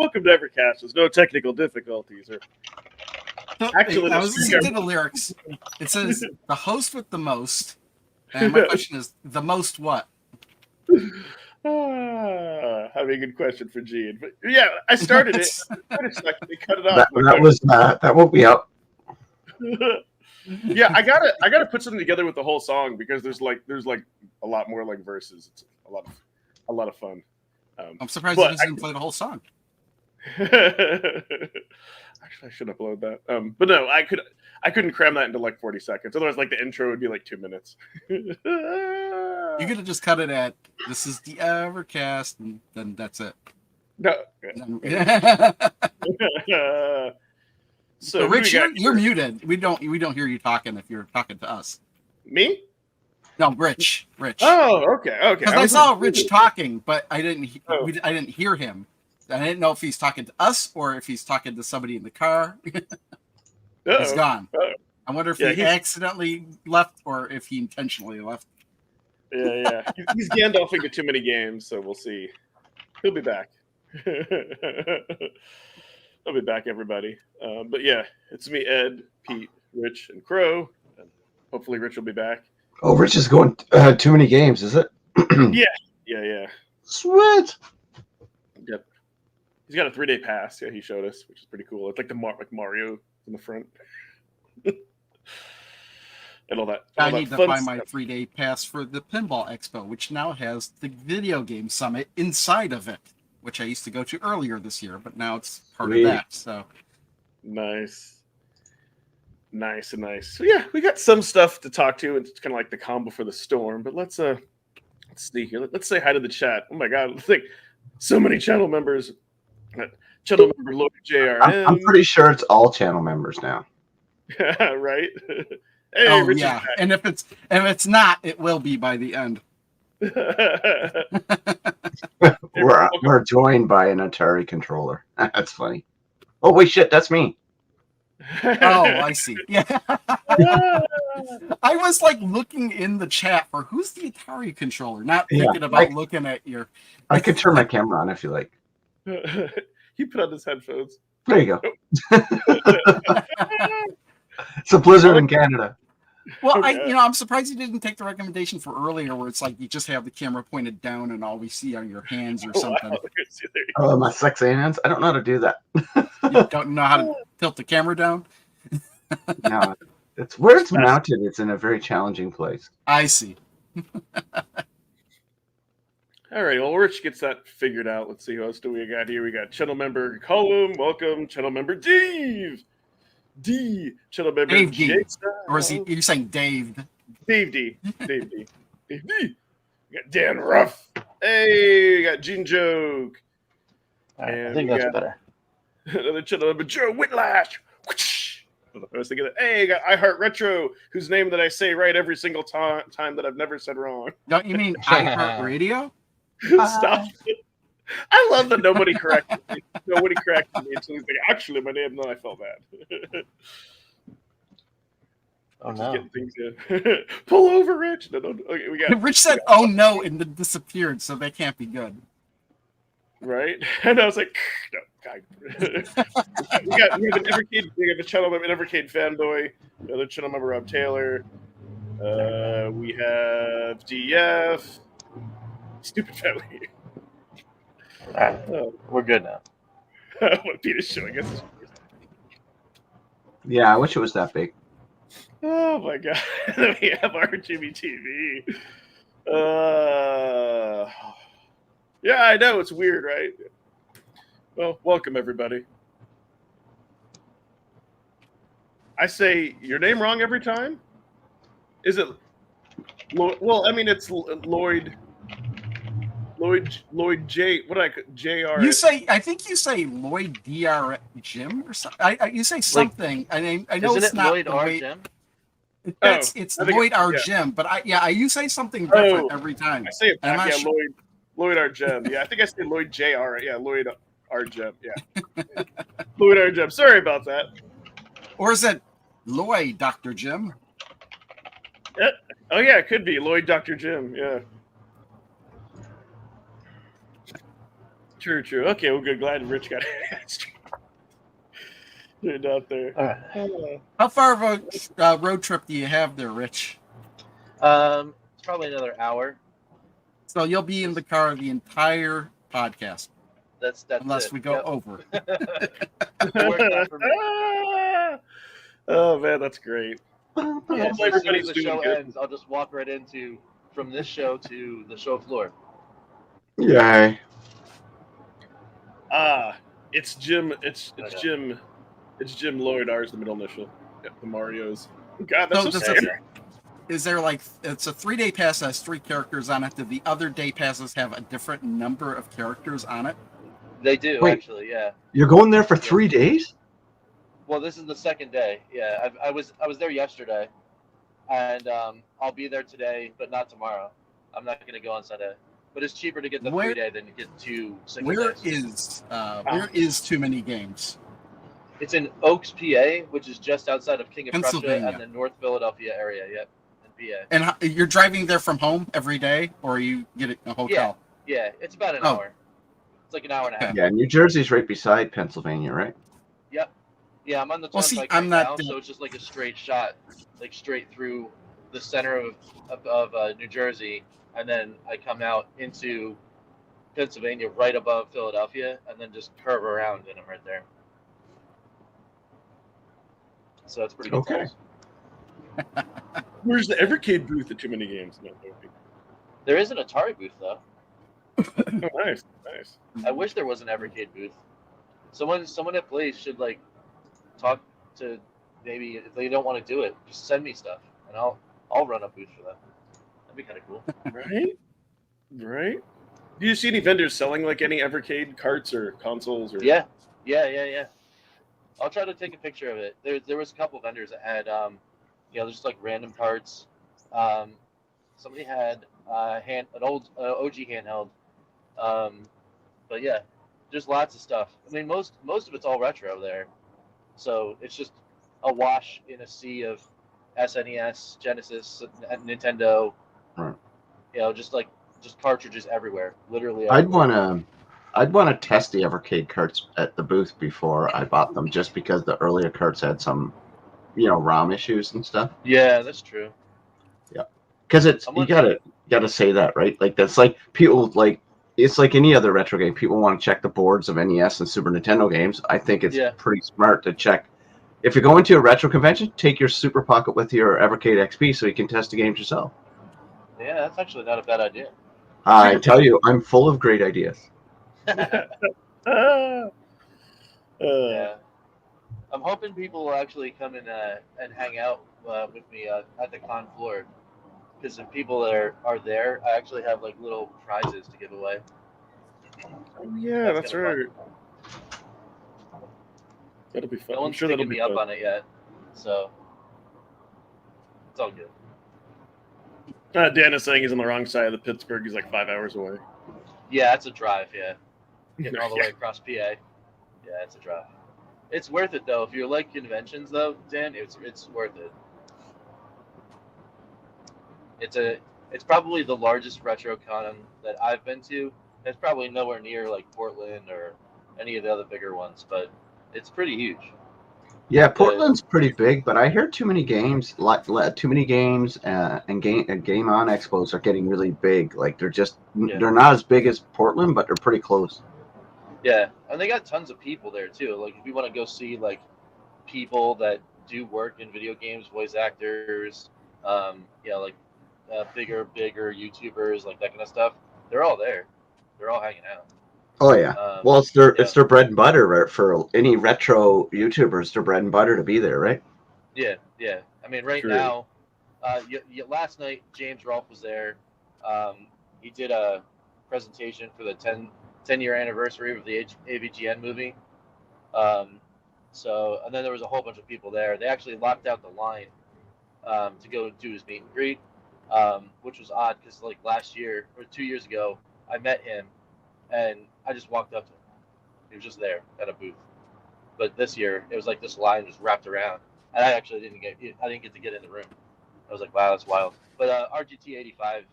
Welcome to Evercast. There's no technical difficulties. Actually, I was listening to the lyrics. It says the host with the most. And my question is, the most what? Having a good question for Gene. But yeah, I started it. They cut it off. That won't be out. Yeah, I gotta put something together with the whole song because there's like a lot more like verses. It's a lot of fun. I'm surprised you didn't play the whole song. Actually, I should upload that. But no, I couldn't cram that into like 40 seconds. Otherwise, like the intro would be like 2 minutes. You could have just cut it at "This is the Evercast," and then that's it. No. So Rich, you're muted. We don't hear you talking if you're talking to us. Me? No, Rich. Oh, okay. Because I saw Rich talking, but I didn't hear him. I didn't know if he's talking to us or if he's talking to somebody in the car. He's gone. I wonder if he accidentally left or if he intentionally left. Yeah. He's Gandalfing to too many games, so we'll see. He'll be back. He'll be back, everybody. But yeah, it's me, Ed, Pete, Rich, and Crow. And hopefully Rich will be back. Oh, Rich is going too many games, is it? Yeah. Sweet. Yep. He's got a 3-day pass. Yeah, he showed us, which is pretty cool. It's like like Mario in the front. And all that. I need to find my 3-day pass for the Pinball Expo, which now has the video game summit inside of it, which I used to go to earlier this year, but now it's part of that. So nice. So yeah, we got some stuff to talk to. It's kind of like the calm before the storm. But let's see here. Let's say hi to the chat. Oh my God, like so many channel members. Channel member Lloyd JRM. I'm pretty sure it's all channel members now. Right. Hey, Richard, yeah, and if it's not, it will be by the end. We're joined by an Atari controller. That's funny. Oh wait, shit, that's me. Oh, I see. Yeah. I was like looking in the chat for who's the Atari controller, not thinking about looking at your. I could turn my camera on if you like. He put on his headphones. There you go. It's a blizzard in Canada. Well, okay. I'm surprised you didn't take the recommendation for earlier, where it's like you just have the camera pointed down and all we see are your hands or something. Wow. Oh, my sexy hands! I don't know how to do that. You don't know how to tilt the camera down? No, it's where it's mounted. It's in a very challenging place. I see. All right, well, Rich gets that figured out. Let's see who else do we got here. We got channel member Colum. Welcome, channel member Dave. Channel member Dave D. Or is he? You're saying Dave? Dave D. We got Dan Ruff. Hey, we got Genejoke. I think that's better. Another channel member Joe Whitlash. I was thinking, hey, I got I Heart Retro, whose name that I say right every single time that I've never said wrong. Don't you mean I Heart Radio? Stop it. I love that nobody corrected me. Nobody corrected me until he's like, actually, my name. No, I felt bad. Oh no! Getting things in. Pull over, Rich. No. Okay, we got. Rich said, "Oh no," and then disappeared. So that can't be good. Right? And I was like, no, God. we have an Evercade. We have a channel member, an Evercade fanboy. Another channel member, Rob Taylor. We have DF. Stupid family. All right, we're good now. What Pete is showing us. Yeah, I wish it was that big. Oh my God. We have our Jimmy TV. Yeah, I know. It's weird, right? Well, welcome, everybody. I say your name wrong every time? Is it Lloyd? Well, I mean, it's Lloyd J. What JR? You say? I think you say Lloyd Dr. Jim or something. You say something. Like, I know it's not Lloyd R. Jim. It's Lloyd R. Jim, but you say something different every time. I say it back. Yeah, sure. Lloyd R. Jim. Yeah, I think I say Lloyd Jr. Yeah, Lloyd R. Jim. Yeah, Lloyd R. Jim. Sorry about that. Or is it Lloyd Dr. Jim? Oh yeah, it could be Lloyd Dr. Jim. Yeah. True. Okay, well, good. Glad Rich got it out there. All right. How far of a road trip do you have there, Rich? It's probably another hour. So you'll be in the car the entire podcast. That's unless it. we go over. Oh man, that's great. Yeah, so as soon as the show ends, I'll just walk right into from this show to the show floor. Yay. It's Jim. It's Jim. It's Jim Lloyd. R's the middle initial. Yep, the Mario's. God, that's so standard. Is there like it's a 3-day pass that has 3 characters on it? Do the other day passes have a different number of characters on it? They do. Wait, actually, yeah. You're going there for 3 days? Well, this is the second day. Yeah, I was there yesterday, and I'll be there today, but not tomorrow. I'm not going to go on Sunday. But it's cheaper to get the 3-day than to get 2 single days. Where is Too Many Games? It's in Oaks, PA, which is just outside of King of Prussia and the North Philadelphia area. Yep, in PA. And you're driving there from home every day, or you get a hotel? Yeah, it's about an hour. It's like an hour and a half. Yeah, New Jersey's right beside Pennsylvania, right? Yep. Yeah, I'm on the turnpike now, so it's just like a straight shot, like straight through the center of New Jersey, and then I come out into Pennsylvania right above Philadelphia, and then just curve around, and I'm right there. So that's pretty good. Okay. Where's the Evercade booth at Too Many Games? No, there is an Atari booth though. Oh, nice. I wish there was an Evercade booth. Someone at Blaze should like talk to, maybe if they don't want to do it, just send me stuff and I'll run a booth for them. That'd be kind of cool. Right. Do you see any vendors selling like any Evercade carts or consoles? Or Yeah. I'll try to take a picture of it. There was a couple vendors that had just like random carts. Somebody had an old OG handheld. But yeah, there's lots of stuff. I mean, most of it's all retro there, so it's just a wash in a sea of SNES, Genesis, and Nintendo. Right. Just cartridges everywhere, literally. I'd want to test the Evercade carts at the booth before I bought them, just because the earlier carts had some, ROM issues and stuff. Yeah, that's true. Yeah, because you gotta say that, right? Like that's like people like. It's like any other retro game. People want to check the boards of NES and Super Nintendo games. I think it's pretty smart to check. If you're going to a retro convention, take your Super Pocket with your Evercade XP so you can test the games yourself. Yeah, that's actually not a bad idea. I tell you, I'm full of great ideas. Yeah. I'm hoping people will actually come in and hang out with me at the con floor. Because if people are there, I actually have like little prizes to give away. Oh yeah, that's right. That'll be fun. No one's picking me up on it yet, so it's all good. Dan is saying he's on the wrong side of the Pittsburgh. He's like 5 hours away. Yeah, it's a drive. Yeah, getting all the way across PA. Yeah, it's a drive. It's worth it though. If you like conventions, though, Dan, it's worth it. It's probably the largest retro con that I've been to. It's probably nowhere near like Portland or any of the other bigger ones, but it's pretty huge. Yeah, Portland's pretty big, but I hear Too Many Games, and Game On Expos are getting really big. Like they're not as big as Portland, but they're pretty close. Yeah, and they got tons of people there too. Like if you want to go see like people that do work in video games, voice actors, like bigger YouTubers, like that kind of stuff. They're all there. They're all hanging out. Oh yeah. Well, it's their bread and butter, right? For any retro YouTubers, their bread and butter to be there, right? Yeah. I mean, right now, last night James Rolfe was there. He did a presentation for the 10-year anniversary of the AVGN movie. And then there was a whole bunch of people there. They actually locked out the line to go do his meet and greet, which was odd because like last year or 2 years ago, I met him and I just walked up to him. He was just there at a booth. But this year, it was like this line just wrapped around, and I actually didn't get to get in the room. I was like, wow, that's wild. But RGT85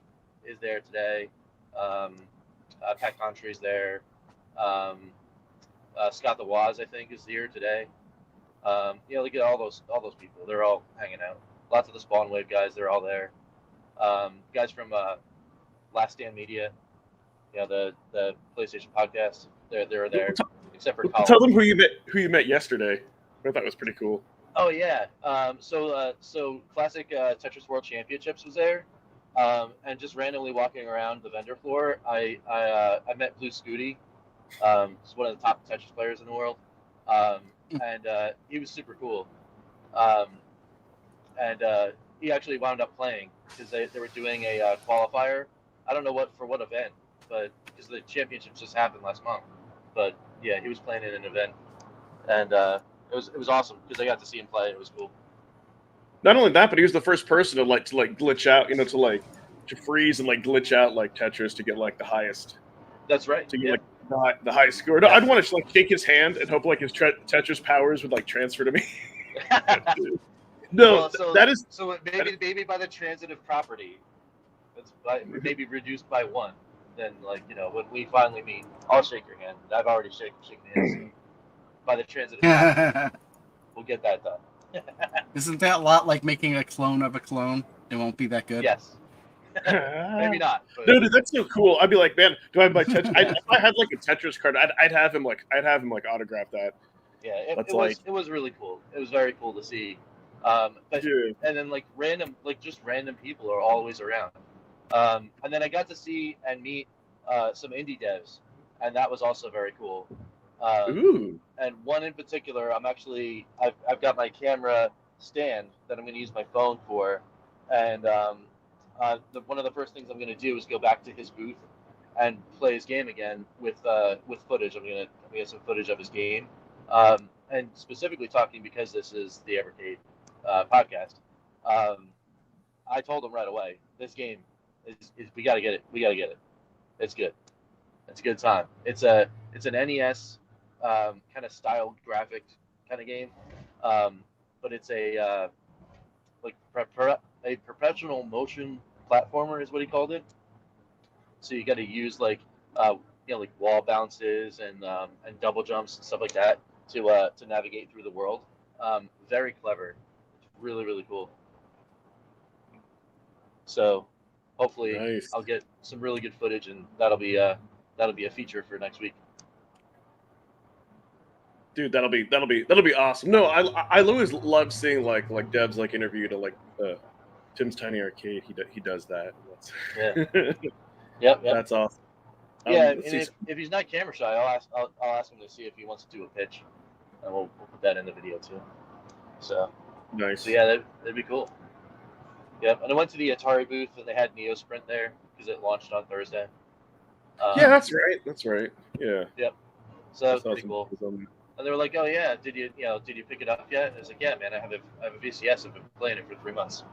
is there today. Pat Contry's there. Scott the Waz, I think, is here today. Look at all those people. They're all hanging out. Lots of the Spawn Wave guys, they're all there. Guys from Last Stand Media, the PlayStation podcast, they're there. Except for Colin. Tell them who you met yesterday. I thought it was pretty cool. Oh yeah. So Classic Tetris World Championships was there, and just randomly walking around the vendor floor, I met Blue Scooty. He's one of the top Tetris players in the world, and he was super cool. And he actually wound up playing because they were doing a qualifier. I don't know what event, but because the championships just happened last month. But yeah, he was playing in an event, and it was awesome because I got to see him play. It was cool. Not only that, but he was the first person to glitch out, to freeze and glitch out Tetris to get the highest. That's right. To get the highest score. No, I'd want to shake his hand and hope his Tetris powers would transfer to me. No, that is so maybe by the transitive property, that's maybe reduced by 1. Then when we finally meet, I'll shake your hand. I've already shaken hands. So by the transitive property, we'll get that done. Isn't that a lot like making a clone of a clone? It won't be that good. Yes. Maybe not. But... No, dude, that's so cool. I'd be like, man, do I have my Tetris? If I had a Tetris card, I'd have him autograph that. Yeah, it was really cool. It was very cool to see. And then random people are always around. And then I got to see and meet some indie devs, and that was also very cool. Ooh. And one in particular, I've got my camera stand that I'm going to use my phone for, and one of the first things I'm going to do is go back to his booth and play his game again with footage. I'm going to get some footage of his game, and specifically talking because this is the Evercade podcast. I told him right away, this game is we got to get it. We got to get it. It's good. It's a good time. It's an NES kind of styled graphic kind of game, but it's a perpetual motion platformer is what he called it. So you got to use wall bounces and double jumps and stuff like that to navigate through the world. Very clever. It's really, really cool. So hopefully nice. I'll get some really good footage, and that'll be a feature for next week. Dude, that'll be awesome. No, I always love seeing devs interviewed at Tim's Tiny Arcade. He does that. Yeah. Yep. That's awesome. Yeah, and if he's not camera shy, I'll ask him to see if he wants to do a pitch, and we'll put that in the video too. So nice. So yeah, that'd be cool. Yep. And I went to the Atari booth, and they had Neo Sprint there because it launched on Thursday. Yeah, that's right. That's right. Yeah. Yep. So that was pretty cool. And they were like, "Oh yeah, did you pick it up yet?" And I was like, "Yeah, man, I have a VCS. I've been playing it for 3 months."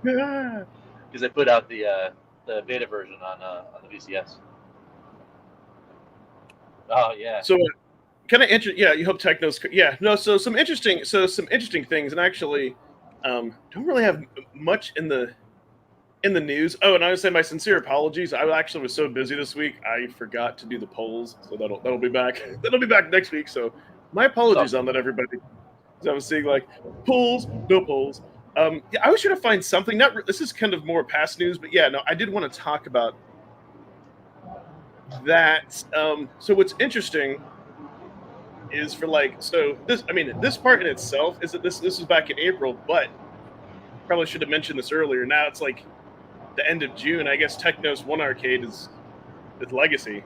Because they put out the beta version on the VCS. Oh yeah. So, kind of interesting. Yeah, you hope Techno's. Yeah, no. So some interesting things, and actually, don't really have much in the news. Oh, and I would say my sincere apologies. I actually was so busy this week, I forgot to do the polls. So that'll be back. That'll be back next week. So my apologies on that, everybody. I was seeing polls, no polls. Yeah, I was trying to find something. This is kind of more past news, but yeah, no, I did want to talk about that. So what's interesting is for this part in itself is that this was back in April, but probably should have mentioned this earlier. Now it's the end of June. I guess Techno's One Arcade is Legacy.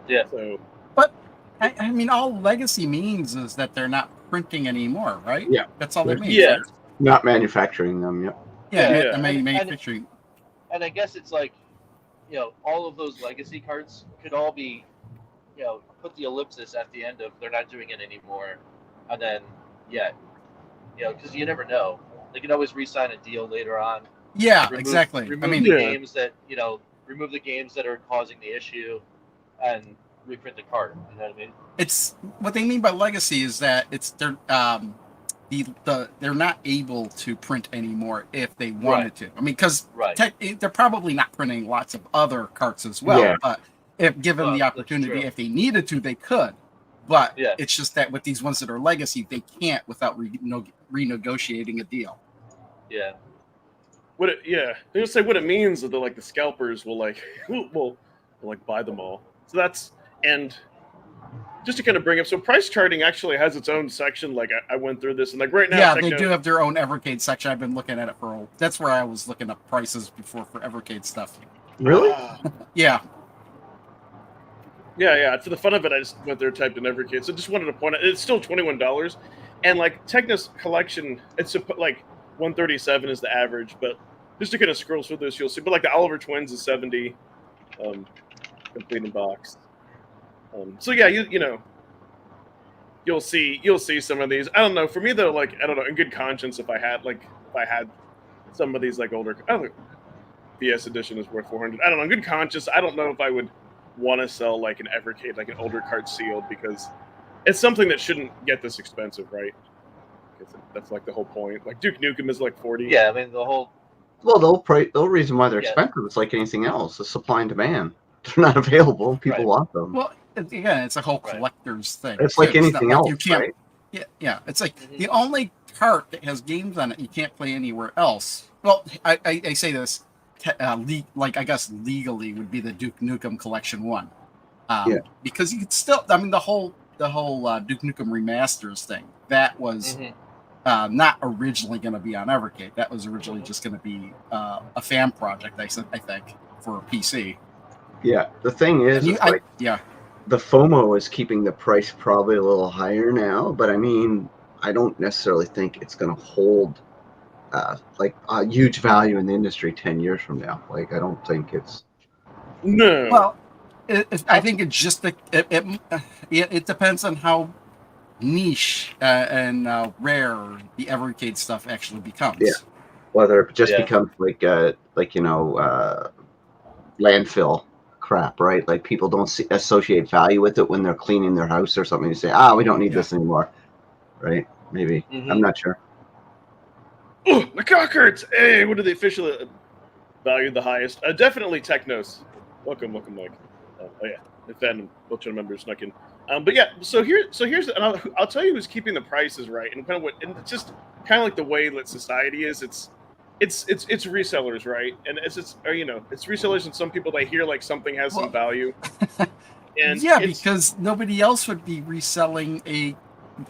Yeah. So, but I mean, all Legacy means is that they're not printing anymore, right? Yeah, that's all that means. Yeah, right? Not manufacturing them. Yep. Yeah. Manufacturing. And I guess it's all of those Legacy cards could all be, put the ellipsis at the end of they're not doing it anymore, and then because you never know. They can always re-sign a deal later on. Yeah, exactly. Remove the games that are causing the issue, and reprint the card. You know what I mean? It's what they mean by legacy is that they're not able to print anymore if they wanted to. I mean, because they're probably not printing lots of other carts as well. Yeah. But if given the opportunity, if they needed to, they could. But it's just that with these ones that are legacy, they can't without renegotiating a deal. Yeah. They're gonna say what it means is that like the scalpers will buy them all. So that's, and just to kind of bring up, so price charting actually has its own section. Like I went through this, and like right now, yeah, they do have their own Evercade section. I've been looking at it that's where I was looking up prices before for Evercade stuff. Really? Yeah. Yeah. For the fun of it, I just went there, typed in Evercade. So just wanted to point out, it's still $21, and like Technos collection, it's like 137 is the average, but just to kind of scroll through this, you'll see. But like the Oliver Twins is 70, complete in box. So yeah, you'll see some of these. I don't know. For me though, like I don't know. In good conscience, if I had some of these like older, I don't know, VS edition is worth 400. I don't know. In good conscience, I don't know if I would want to sell like an Evercade, like an older card sealed, because it's something that shouldn't get this expensive, right? Because that's like the whole point. Like Duke Nukem is like 40. Yeah, I mean the whole. Well, the reason why they're expensive is like anything else: the supply and demand. They're not available. People want them. Well, again, it's a whole collector's thing. It's like anything else, right? Yeah. It's like the only cart that has games on it you can't play anywhere else. Well, I say this, like I guess legally would be the Duke Nukem Collection 1. Because you could still, I mean, the whole Duke Nukem Remasters thing, that was not originally going to be on Evercade. That was originally just going to be a fan project, I think, for PC. Yeah, the thing is, the FOMO is keeping the price probably a little higher now, but I mean, I don't necessarily think it's going to hold like a huge value in the industry 10 years from now. Like, I don't think it's. No. Well, I think it's just it depends on how niche and rare the Evercade stuff actually becomes. Yeah, whether it just becomes like landfill crap, right? Like people don't associate value with it when they're cleaning their house or something. You say, we don't need this anymore, right? Maybe. I'm not sure. Oh, the Cockhards! Hey, what do they officially value the highest? Definitely Technos. Welcome, Mike. The fan Bulletin member snuck in. But yeah, so here's, and I'll tell you who's keeping the prices right, and kind of and it's just kind of like the way that society is. It's resellers, right? And it's resellers, and some people, they hear like something has some value. And because nobody else would be reselling a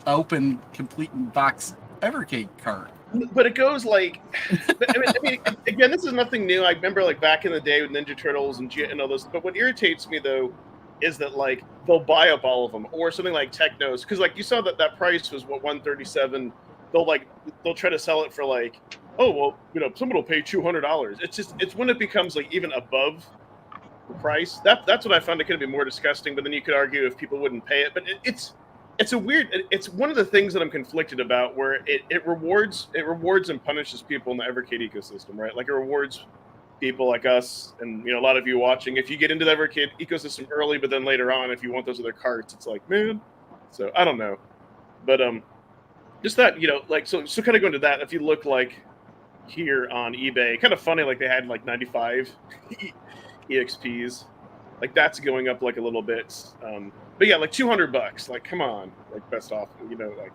open, complete in box Evercade card. But it goes like, I mean, again, this is nothing new. I remember like back in the day with Ninja Turtles and all those. But what irritates me though is that like they'll buy up all of them, or something like Technos, because like you saw that price was 137. They'll try to sell it for like, someone will pay $200. It's when it becomes like even above the price. That's what I found it could be more disgusting. But then you could argue if people wouldn't pay it. But it's one of the things that I'm conflicted about, where it rewards and punishes people in the Evercade ecosystem, right? Like it rewards people like us and a lot of you watching. If you get into the Evercade ecosystem early, but then later on, if you want those other carts, it's like, man. So I don't know, but just that like so kind of going to that. If you look like here on eBay, kind of funny, like they had like 95 EXPs, like that's going up like a little bit. But yeah, like $200. Like, come on, like best off, like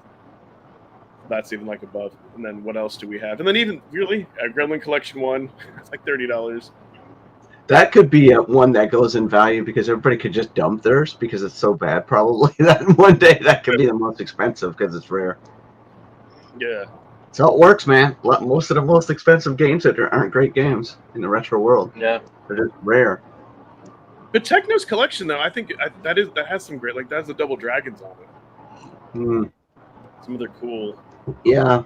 that's even like above. And then what else do we have? And then even really, Gremlin Collection 1, it's like $30. That could be one that goes in value because everybody could just dump theirs because it's so bad. Probably that one day that could be the most expensive because it's rare. Yeah. That's how it works, man. Most of the most expensive games that aren't great games in the retro world. Yeah. They're just rare. But Techno's collection, though, I think that has some great, like that's the Double Dragons on it. Some other cool. Yeah,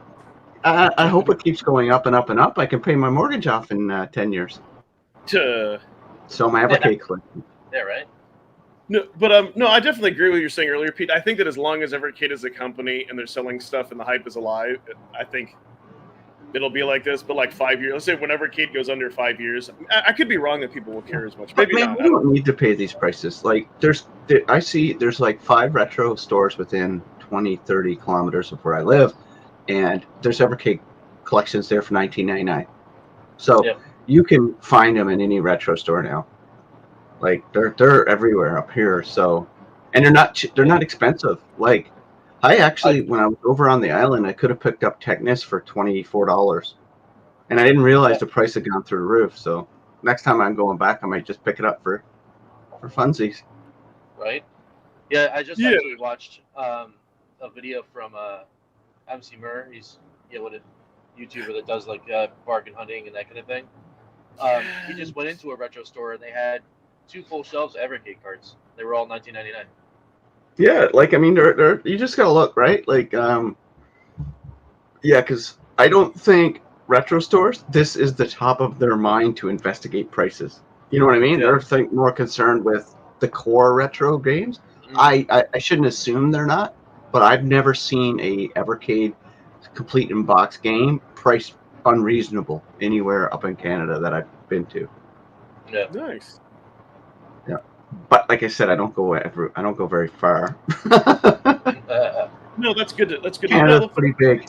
I hope it keeps going up and up and up. I can pay my mortgage off in 10 years. So my Evercade collection. Yeah, right. No, but no, I definitely agree with what you're saying earlier, Pete. I think that as long as Evercade is a company and they're selling stuff and the hype is alive, I think it'll be like this. But like 5 years, let's say when Evercade goes under 5 years, I could be wrong that people will care as much. Maybe not. We don't need to pay these prices. Like I see there's like 5 retro stores within 20, 30 kilometers of where I live, and there's Evercade collections there for $19.99. So you can find them in any retro store now. Like they're everywhere up here. So, and they're not expensive. Like I actually, when I was over on the island, I could have picked up Technis for $24, and I didn't realize the price had gone through the roof. So next time I'm going back, I might just pick it up for funsies. Right? Yeah, I just actually watched a video from MC Murr. He's what a YouTuber that does like bargain hunting and that kind of thing. He just went into a retro store and they had 2 full shelves of Evercade cards. They were all $19.99. Yeah, like I mean, they're you just gotta look, right? Like, yeah, because I don't think retro stores, this is the top of their mind to investigate prices. You know what I mean? Yeah. They're more concerned with the core retro games. I shouldn't assume they're not, but I've never seen a Evercade complete in box game priced unreasonable anywhere up in Canada that I've been to. Yeah. Nice. Yeah, but like I said, I don't go very far. No, that's good. That's good. Canada's pretty big.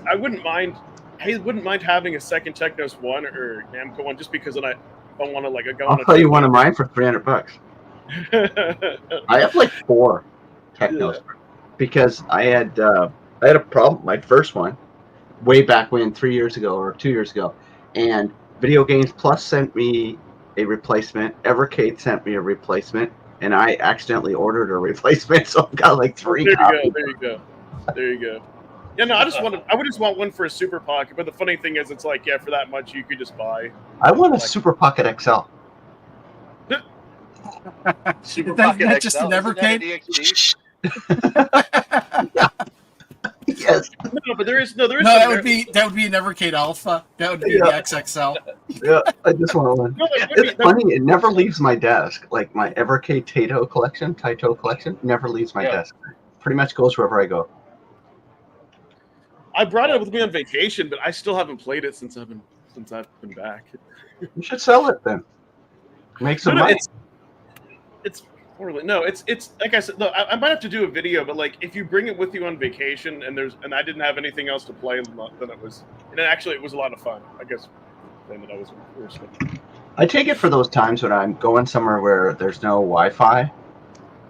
I wouldn't mind having a second Technos 1 or Namco 1 just because then I don't want to like go. I'll tell you one of mine for $300. I have like 4 Technos because I had a problem. My first one, way back when, 3 years ago or 2 years ago, and Video Games Plus sent me a replacement. Evercade sent me a replacement, and I accidentally ordered a replacement, so I've got like 3 copies. There you go. Yeah, no, I would just want one for a Super Pocket. But the funny thing is, it's like, for that much you could just buy. I want a Super Pocket XL. Super Pocket That's XL. just an Evercade. Yeah. Yes. No, but there is. No, that would be an Evercade Alpha. That would be the XXL. Yeah, I just want one. No, it's funny. It never leaves my desk. Like my Evercade Taito collection never leaves my desk. Pretty much goes wherever I go. I brought it with me on vacation, but I still haven't played it since I've been back. You should sell it then. Make some money. It's poorly. No, it's like I said. No, I might have to do a video, but like if you bring it with you on vacation and I didn't have anything else to play, then it was a lot of fun. I guess then that I was first. I take it for those times when I'm going somewhere where there's no Wi-Fi,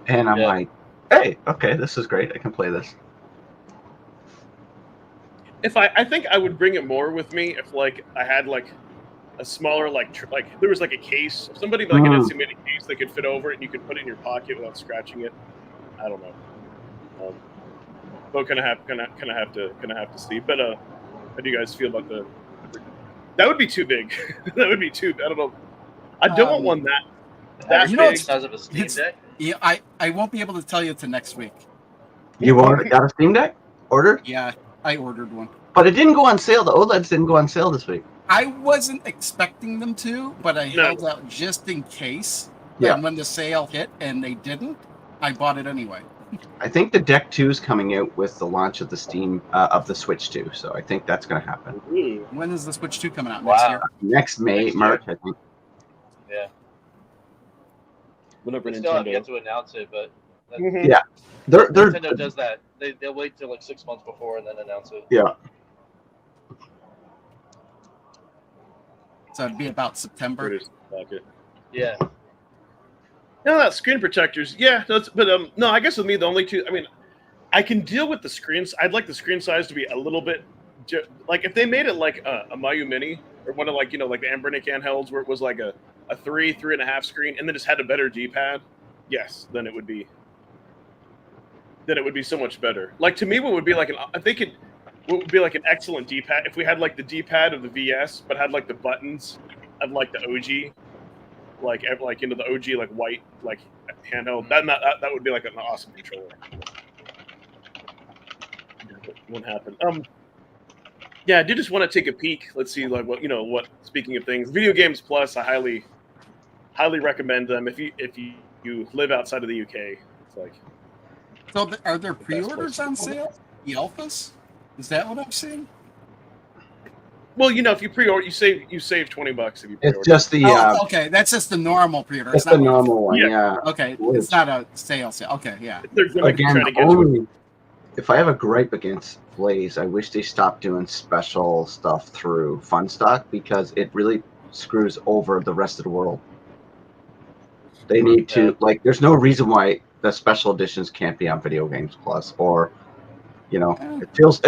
and I'm like, hey, okay, this is great. I can play this. If I think I would bring it more with me if like I had like a smaller like there was like a case, somebody like an estimated case that could fit over it and you could put it in your pocket without scratching it. I don't know. But gonna have to see. But how do you guys feel about the? That would be too big. That would be too. I don't know. I don't want one that big. Size of a Steam Deck. Yeah, I won't be able to tell you till next week. You got a Steam Deck ordered? Yeah, I ordered one. But it didn't go on sale. The OLEDs didn't go on sale this week. I wasn't expecting them to, but I held out just in case. Yeah. And when the sale hit and they didn't, I bought it anyway. I think the Deck 2 is coming out with the launch of the Switch 2, so I think that's going to happen. When is the Switch 2 coming out? Next year? Next March, I think. Yeah. Whenever Nintendo still have yet to announce it, but yeah, Nintendo does that. They'll wait till like 6 months before and then announce it. Yeah. So it'd be about September. Yeah. No, that screen protectors. Yeah, but no, I guess with me the only two. I mean, I can deal with the screens. I'd like the screen size to be a little bit like if they made it like a Mayu Mini or one of like the Ambernic handhelds where it was like a 3.5 screen and then just had a better D-pad. Yes, then it would be so much better. Like to me, what would be like what would be like an excellent D-pad if we had like the D-pad of the VS, but had like the buttons of like the OG, like into the OG like white like handheld. That would be like an awesome controller. Won't happen. Yeah, I do just want to take a peek. Let's see, like what. Speaking of things, Video Games Plus, I highly recommend them if you live outside of the UK. It's like. So are there pre-orders on sale? The alphas? Is that what I'm seeing? Well, if you pre-order, you save $20 if you pre-order. It's just the. Okay, that's just the normal pre-order. It's the normal one, yeah. Okay, it's not a sale. Okay, yeah. Again, if I have a gripe against Blaze, I wish they stopped doing special stuff through Fun Stock because it really screws over the rest of the world. They need to like. There's no reason why the special editions can't be on Video Games Plus, or it feels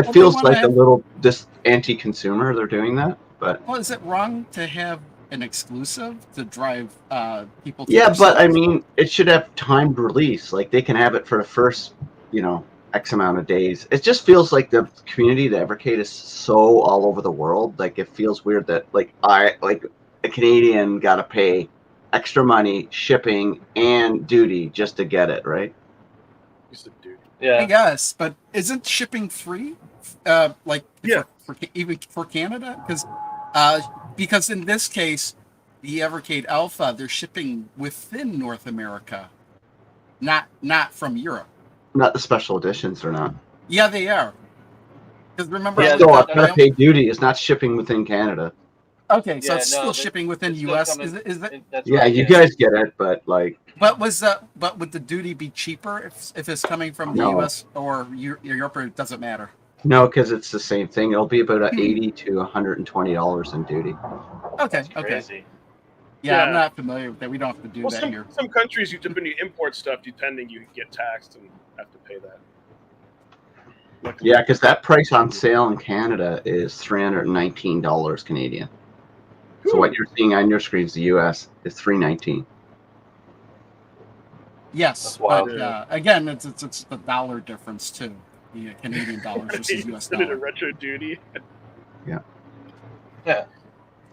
like a little anti-consumer. They're doing that, but is it wrong to have an exclusive to drive people to yeah, but sales? I mean, it should have timed release. Like they can have it for the first, X amount of days. It just feels like the community, the Evercade, is so all over the world. Like it feels weird that like a Canadian got to pay extra money, shipping, and duty just to get it, right? Yeah, I guess, but isn't shipping free? Even for Canada, because in this case, the Evercade Alpha, they're shipping within North America, not from Europe. Not the special editions, or not. Yeah, they are. Because remember, I've got to pay duty. It's not shipping within Canada. Okay, so it's still shipping within the U.S. Is that? Yeah, you guys get it, but like. But would the duty be cheaper if it's coming from the U.S. or Europe? Or it doesn't matter. No, because it's the same thing. It'll be about $80 to $120 in duty. Okay. Okay. Yeah, I'm not familiar with that. We don't have to do that here. Some countries, when you import stuff, you get taxed and have to pay that. Yeah, because that price on sale in Canada is $319 Canadian. So what you're seeing on your screens, the U.S. is $319. Yes, but again, it's the dollar difference too. The Canadian dollars versus U.S. dollar. A retro duty. Yeah. Yeah.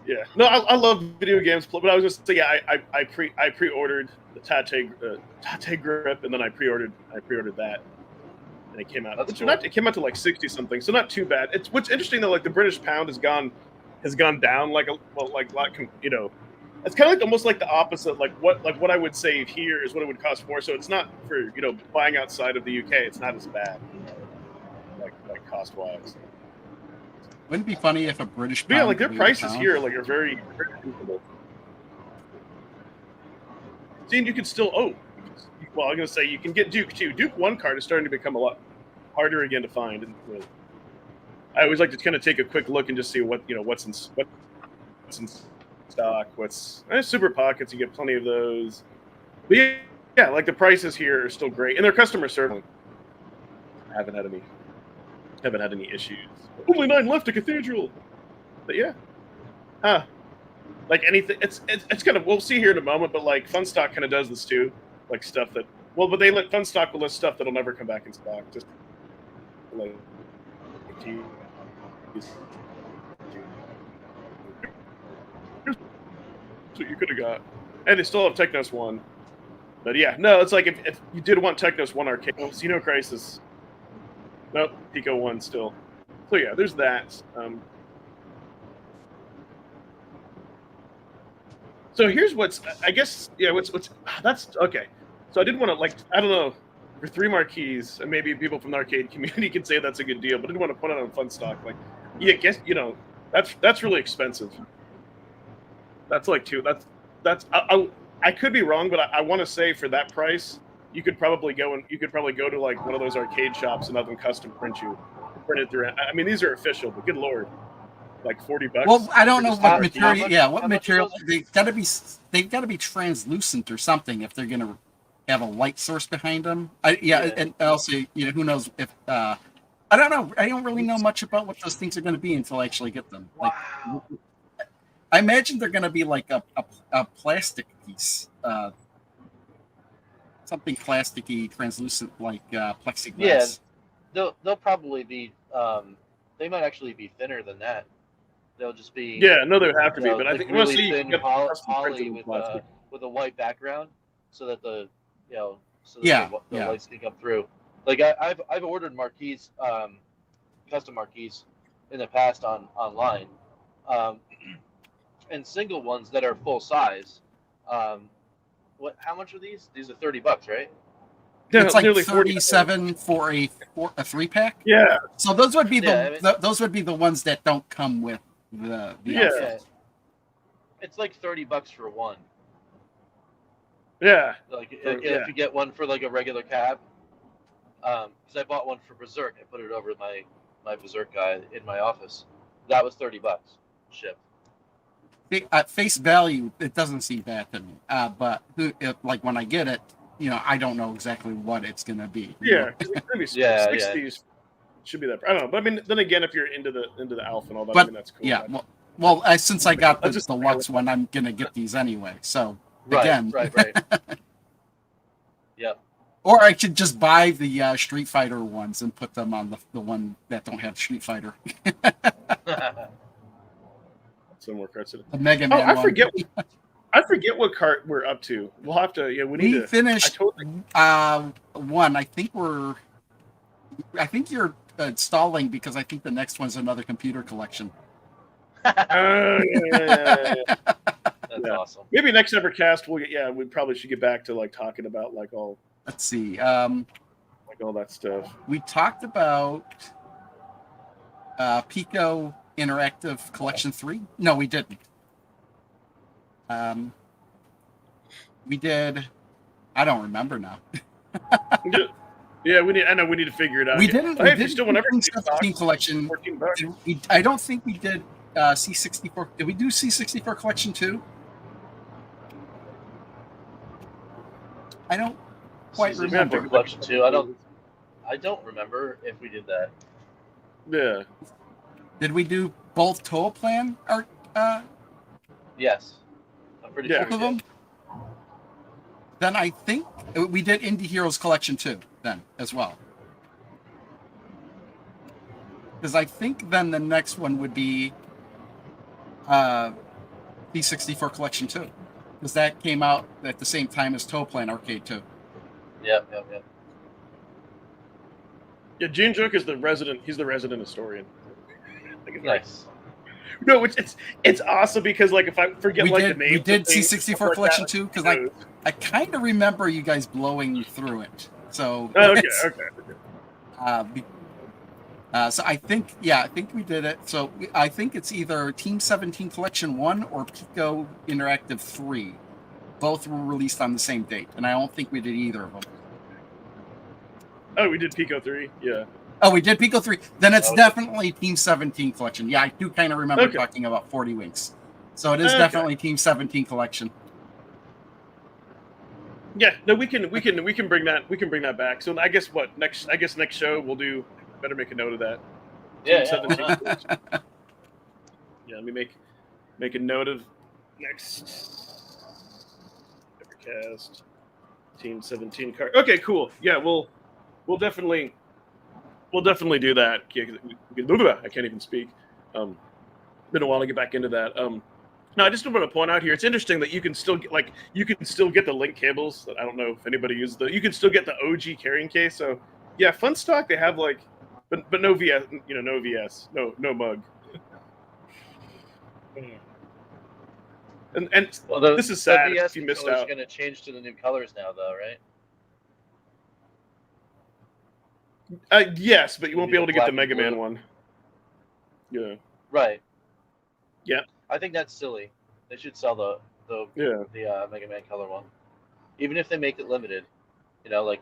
Yeah. No, I love video games, but I was just saying, I pre-ordered the Tate grip, and then I pre-ordered that, and it came out. It came out to like 60 something, so not too bad. It's what's interesting though, like the British pound has gone down it's kind of like almost like the opposite. Like what I would save here is what it would cost more. So it's not for buying outside of the UK. It's not as bad, like cost wise. Wouldn't it be funny if a British pound? Yeah, like their prices here are very, very reasonable. See, and you can still I'm gonna say you can get Duke too. Duke 1 card is starting to become a lot harder again to find. And I always like to kind of take a quick look and just see what's in stock. Super Pockets, you get plenty of those. But yeah, like the prices here are still great, and their customer service haven't had any issues. Only 9 left to Cathedral. But yeah. Like anything, it's kind of, we'll see here in a moment, but like Funstock kind of does this too. Like stuff that, but they let Funstock will list stuff that'll never come back in stock. Just like, here's what you could have got. And they still have Technos 1. But yeah, no, it's like if you did want Technos 1 arcade, Xeno Crisis. Nope, Pico 1 still. So yeah, there's that. So here's that's okay. So I didn't want to I don't know, for 3 marquees, and maybe people from the arcade community can say that's a good deal, but I didn't want to put it on Funstock. That's really expensive. That's like I could be wrong, but I want to say for that price, you could probably go to like one of those arcade shops and have them custom print it through. I mean, these are official, but good lord, like $40. Well, I don't know what material. Yeah, what material? They've got to be translucent or something if they're gonna have a light source behind them. And also, who knows if I don't know. I don't really know much about what those things are going to be until I actually get them. Like, I imagine they're going to be like a plastic piece, something plasticky, translucent, like plexiglass. Yeah, they'll probably be. They might actually be thinner than that. They'll just be. Yeah, no, they would have to be. But I think really thin poly with a white background, so that the lights can come through. Like I've ordered marquees, custom marquees, in the past online. And single ones that are full size. How much are these? These are $30, right? Yeah, it's like nearly 37 for a 3-pack. Yeah. So those would be those would be the ones that don't come with the outfit. It's like $30 for one. Yeah. Like if you get one for like a regular cab. Because I bought one for Berserk. I put it over my Berserk guy in my office. That was $30 shipped. at face value, it doesn't seem bad to me. But like when I get it, I don't know exactly what it's gonna be. Yeah, maybe Yeah, 60s should be that. I don't know, but I mean, then again, if you're into the alpha and all that, But I mean, that's cool. yeah, well, since I got the deluxe one, I'm gonna get these anyway. So again, right. Yep. Or I should just buy the Street Fighter ones and put them on the one that don't have Street Fighter. Some more cards. The Mega Man. I forget what cart we're up to. We'll have to. Yeah, we finished one. I think you're stalling because I think the next one's another computer collection. Yeah. That's awesome. Maybe next Evercast we probably should get back to like talking about like all. Let's see. Like all that stuff. We talked about Pico Interactive Collection 3. No, we didn't. We did. I don't remember now. Yeah, we need. I know we need to figure it out. We didn't. Hey, we did still want Evercade Collection. I don't think we did C64. Did we do C64 Collection 2? I don't quite remember. Collection 2. I don't remember if we did that. Yeah. Did we do both Toll Plan? Or yes. I'm pretty sure both of them. Then I think we did Indie Heroes Collection 2 then as well. Because I think then the next one would be B64 Collection 2. Because that came out at the same time as Toll Plan Arcade 2. Yep. Yeah, Genejoke is the resident. He's the resident historian. Nice. No, it's awesome because like if I forget the name, we did C64 Collection 2 because I kind of remember you guys blowing through it. So okay. So I think we did it. So I think it's either Team 17 Collection 1 or Pico Interactive 3. Both were released on the same date, and I don't think we did either of them. Oh, we did Pico 3, yeah. Oh, we did Pico 3. Then it's definitely Team 17 Collection. Yeah, I do kind of remember talking about 40 Winks. So it is definitely Team 17 Collection. Yeah, no, we can bring that back. So I guess next show we'll do. Better make a note of that. Yeah. Yeah, let me make a note of next Evercast Team 17 card. Okay, cool. Yeah, we'll definitely do that. I can't even speak. Been a while to get back into that. No, I just want to point out here. It's interesting that you can still get the link cables. I don't know if anybody uses you can still get the OG carrying case. So yeah, fun stock. They have like, but no VS. No VS. No mug. And this is sad. The VS if you missed out. It's going to change to the new colors now, though, right? Yes, but you won't be able to get the Mega Man one. Yeah. Right. Yeah. I think that's silly. They should sell the Mega Man color one, even if they make it limited. Like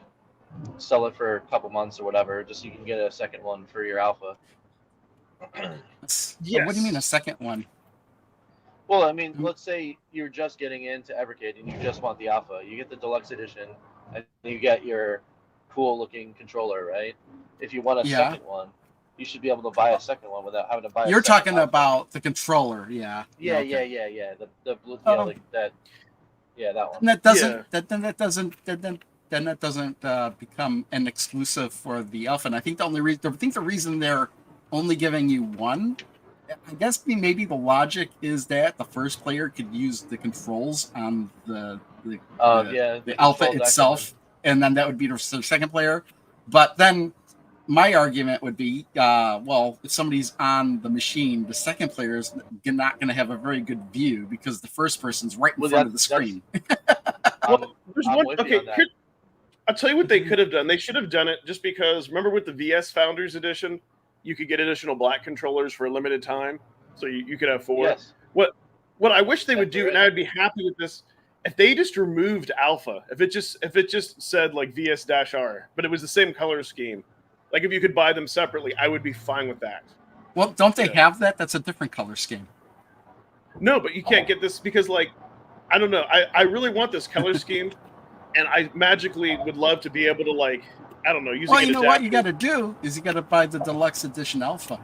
sell it for a couple months or whatever, just so you can get a second one for your alpha. Yes. What do you mean a second one? Well, I mean, let's say you're just getting into Evercade and you just want the alpha. You get the deluxe edition, and you get your cool-looking controller, right? If you want a second one, you should be able to buy a second one without having to buy. You're talking about the controller, yeah. Yeah. The blue, like that. Yeah, that one. And that doesn't become an exclusive for the alpha. And I think the reason they're only giving you one, I guess maybe the logic is that the first player could use the controls on the alpha itself, and then that would be the second player. But then my argument would be, if somebody's on the machine, the second player is not going to have a very good view because the first person's right in front of the screen. I'll tell you what they could have done. They should have done it just because, remember with the VS Founders Edition, you could get additional black controllers for a limited time. So you could have 4. Yes. What I wish they would do, and I would be happy with this, if they just removed alpha, if it just said like VS-R, but it was the same color scheme. Like if you could buy them separately, I would be fine with that. Well, don't they have that? That's a different color scheme. No, but you can't get this because, like, I don't know. I really want this color scheme, and I magically would love to be able to, like, I don't know. Well, you know what you got to do is you got to buy the deluxe edition alpha.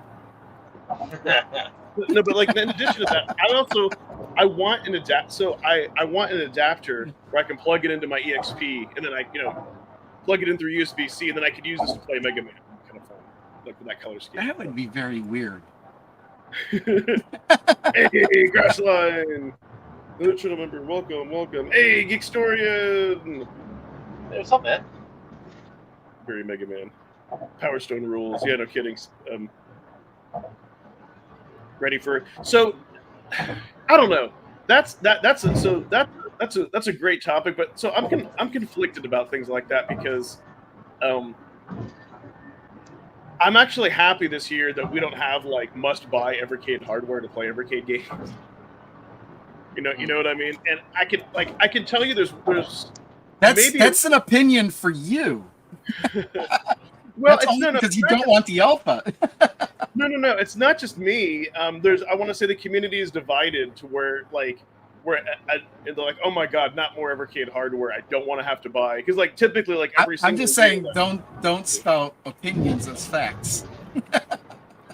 No, but like in addition to that, I want an adapt. So I want an adapter where I can plug it into my EXP, and then I plug it in through USB-C, and then I could use this to play Mega Man. Kind of fun, like with that color scheme. That would be very weird. Hey, Grassline! Channel member, welcome. Hey, Geekstorian! Hey, what's up, man? Very Mega Man. Power Stone rules. Yeah, no kidding. Ready for so? I don't know. That's a great topic, but so I'm conflicted about things like that because I'm actually happy this year that we don't have like must-buy Evercade hardware to play Evercade games. You know what I mean? And I can tell you there's that's an opinion for you. Well, that's only because you don't want the alpha. No. It's not just me. I want to say the community is divided to where they're like, oh my god, not more Evercade hardware. I don't want to have to buy because like typically like every. I'm just saying, don't spell opinions as facts.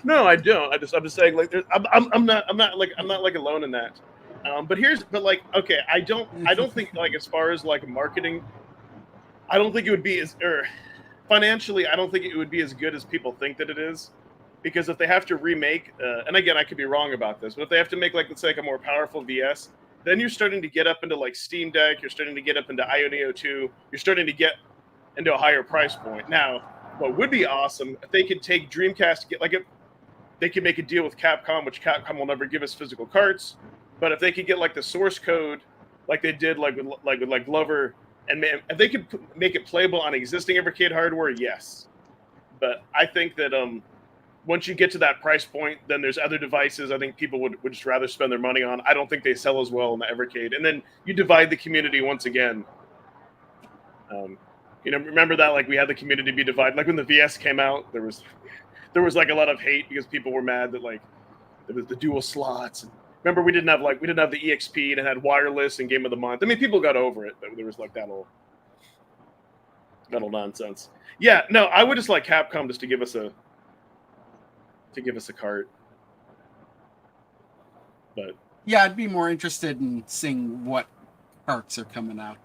No, I don't. I'm just saying like I'm not like alone in that. But like okay, I don't think like as far as like marketing, I don't think it would be as financially, I don't think it would be as good as people think that it is. Because if they have to remake, and again, I could be wrong about this, but if they have to make like let's say like a more powerful VS, then you're starting to get up into like Steam Deck, you're starting to get up into Ioneo 2, you're starting to get into a higher price point. Now, what would be awesome if they could take Dreamcast, they could make a deal with Capcom, which Capcom will never give us physical carts, but if they could get like the source code, like they did like with Glover, and if they could make it playable on existing Evercade hardware, yes. But I think that once you get to that price point, then there's other devices I think people would just rather spend their money on. I don't think they sell as well in the Evercade. And then you divide the community once again. Remember that like we had the community be divided. Like when the VS came out, there was like a lot of hate because people were mad that like there was the dual slots. And remember we didn't have the EXP and it had wireless and Game of the Month. I mean, people got over it, but there was like that whole nonsense. Yeah, no, I would just like Capcom just to give us a cart. But yeah, I'd be more interested in seeing what carts are coming out,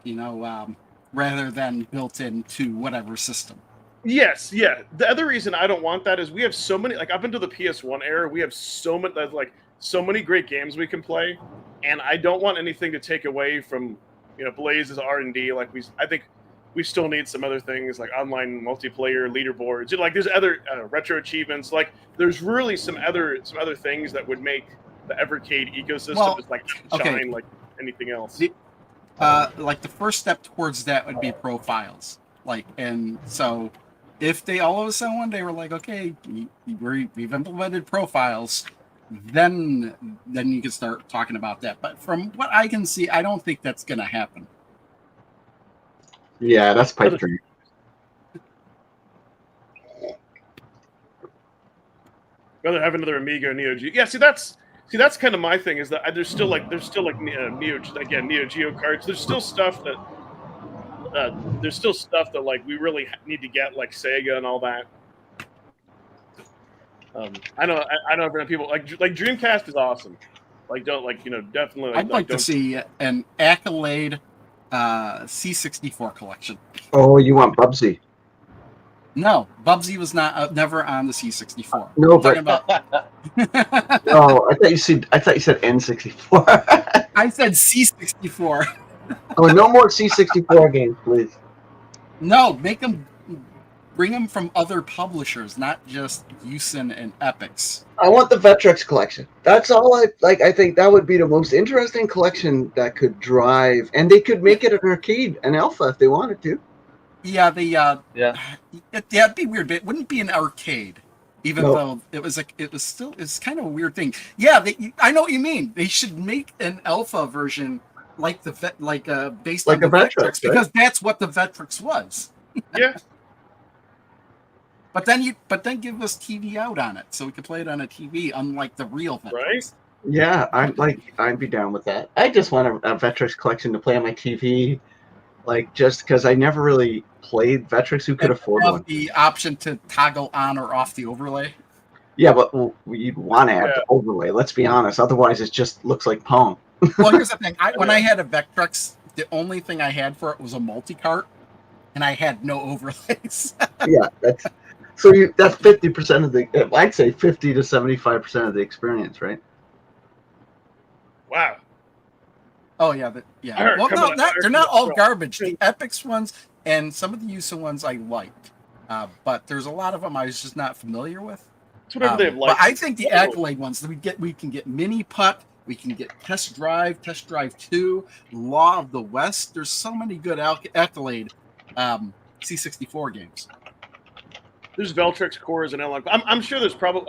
rather than built into whatever system. Yes, yeah. The other reason I don't want that is we have so many, like up until the PS1 era, we have so many great games we can play, and I don't want anything to take away from Blaze's R&D. Like I think we still need some other things like online multiplayer leaderboards. Like there's other retro achievements. Like there's really some other things that would make the Evercade ecosystem shine like anything else. Like the first step towards that would be profiles. And so if they all of a sudden one day were like, okay, we've implemented profiles, then you can start talking about that. But from what I can see, I don't think that's going to happen. Yeah, that's pipe dream. Rather have another Amiga Neo Geo. Yeah, see that's kind of my thing is that there's still like Neo Geo cards. There's still stuff that like we really need to get like Sega and all that. I know people like Dreamcast is awesome. Like definitely. I'd like to see an Accolade C64 collection. Oh, you want Bubsy? No, Bubsy was never on the C64. No, but no, I thought you said N64. I said C64. Oh, no more C64 games, please. No, bring them from other publishers, not just Usen and Epix. I want the Vectrex collection. That's all I like. I think that would be the most interesting collection that could drive, and they could make it an arcade, an alpha if they wanted to. Yeah, it'd be weird, but it wouldn't be an arcade, even though it's kind of a weird thing. Yeah, I know what you mean. They should make an alpha version based on the Vectrex, because that's what the Vectrex was. Yeah. But then give us TV out on it, so we can play it on a TV, unlike the real Vectrex. Right? Yeah, I'd be down with that. I just want a Vectrex collection to play on my TV, like just because I never really played Vectrex. Who could And afford have one? the option to toggle on or off the overlay. Yeah, but you'd want to add Yeah. the overlay. Let's be honest. Otherwise, it just looks like Pong. Well, here's the thing. When I had a Vectrex, the only thing I had for it was a multi-cart, and I had no overlays. Yeah, that's 50% of the. I'd say 50 to 75% of the experience, right? Wow. Oh yeah, Well, no, they're not all garbage. The Epix ones and some of the USA ones I liked, but there's a lot of them I was just not familiar with. It's whatever they have But I think the Accolade ones we can get Mini Putt, we can get Test Drive 2, Law of the West. There's so many good Accolade C64 games. There's Veltrix cores and analog. I'm sure there's probably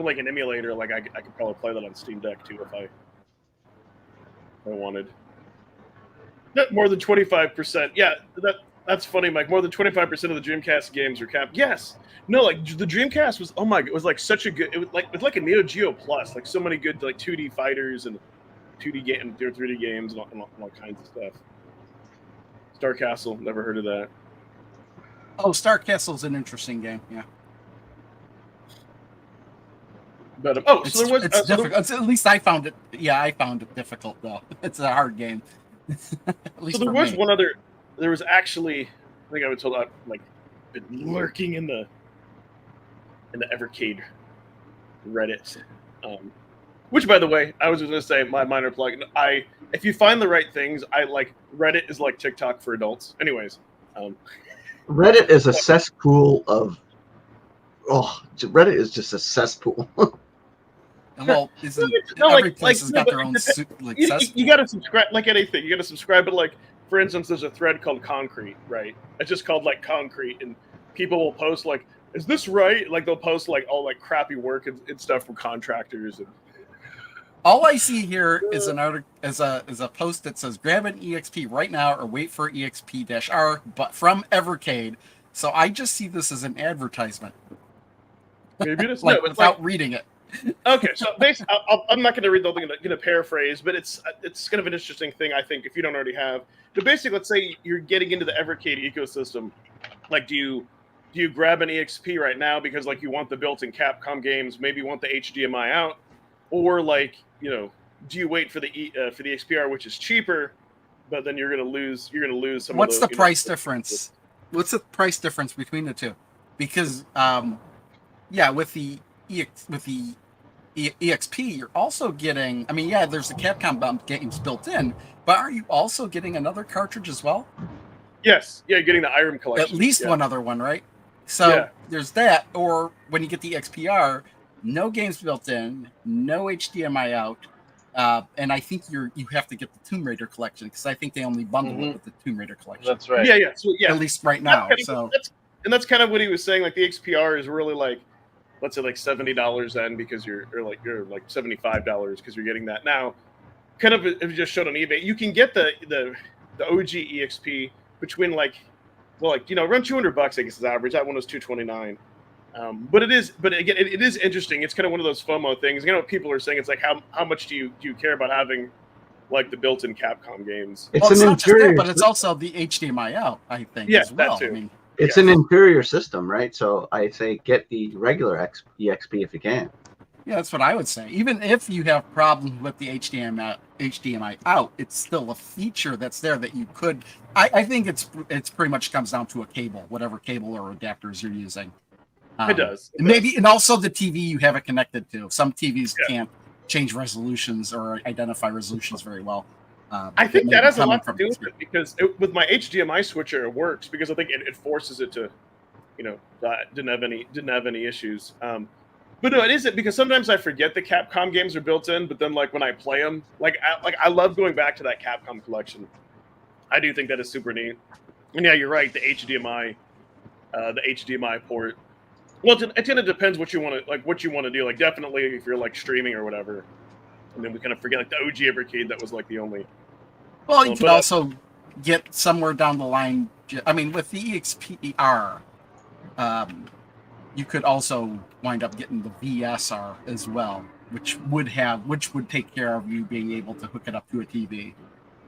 like an emulator. Like I could probably play that on Steam Deck too if I wanted. Not more than 25%. Yeah, that's funny, Mike. More than 25% of the Dreamcast games are capped. Yes. No, like the Dreamcast was. Oh my! It was like such a good. It was like a Neo Geo Plus. Like so many good like 2D fighters and 2D game and 3D games and all kinds of stuff. Star Castle. Never heard of that. Oh, Star Castle's an interesting game. Yeah. But it's difficult. At least I found it. Yeah, I found it difficult though. It's a hard game. At least so there was one other. There was actually. I think I was told I've like been lurking in the Evercade Reddit. Which, by the way, I was going to say my minor plug. If you find the right things, I like Reddit is like TikTok for adults. Anyways, Reddit is a cesspool of. Oh, Reddit is just a cesspool. Well, every place has got their own you got to subscribe, like anything. You got to subscribe, but like, for instance, there's a thread called Concrete, right? It's just called like Concrete, and people will post like, "Is this right?" Like they'll post like all like crappy work and stuff from contractors. And all I see here is an article, is a post that says, "Grab an EXP right now or wait for EXP-R," but from Evercade. So I just see this as an advertisement. Maybe it is like without reading it. Okay, so basically, I'm not going to read the whole thing. I'm going to paraphrase, but it's kind of an interesting thing, I think, if you don't already have. But basically, let's say you're getting into the Evercade ecosystem. Like, do you grab an EXP right now because like you want the built-in Capcom games, maybe you want the HDMI out, or like do you wait for the XPR, which is cheaper, but then you're going to lose some. What's the price difference? What's the price difference between the two? Because with the EXP, you're also getting. I mean, yeah, there's the Capcom games built in, but are you also getting another cartridge as well? Yes, yeah, you're getting the Irem collection. At least one other one, right? So there's that. Or when you get the XPR, no games built in, no HDMI out, and I think you have to get the Tomb Raider collection because I think they only bundle it with the Tomb Raider collection. That's right. Yeah. So, at least right now. That's kind of what he was saying. Like the XPR is really like, let's say like $70 then because you're like $75 because you're getting that now. Kind of it just showed on eBay. You can get the OG EXP between around $200 I guess is average. That one was $229. But it is interesting. It's kind of one of those FOMO things. People are saying it's like how much do you care about having like the built-in Capcom games? It's not just that, but it's also the HDMI out. I think as well. That too. I mean, it's an inferior system, right? So I say get the regular EXP if you can. Yeah, that's what I would say. Even if you have problems with the HDMI out, it's still a feature that's there that you could. I think it's pretty much comes down to a cable, whatever cable or adapters you're using. It does. And also the TV you have it connected to. Some TVs can't change resolutions or identify resolutions very well. I think that has a lot to do with it because with my HDMI switcher it works because I think it forces it to, didn't have any issues. But no, it isn't because sometimes I forget the Capcom games are built in, but then like when I play them, I love going back to that Capcom collection. I do think that is super neat. And yeah, you're right. The HDMI port. Well, it kind of depends what you want to do. Like definitely if you're like streaming or whatever. And then we kind of forget like the OG Evercade that was like the only. Well, you could also get somewhere down the line. I mean, with the EXP-R, you could also wind up getting the VSR as well. which would take care of you being able to hook it up to a TV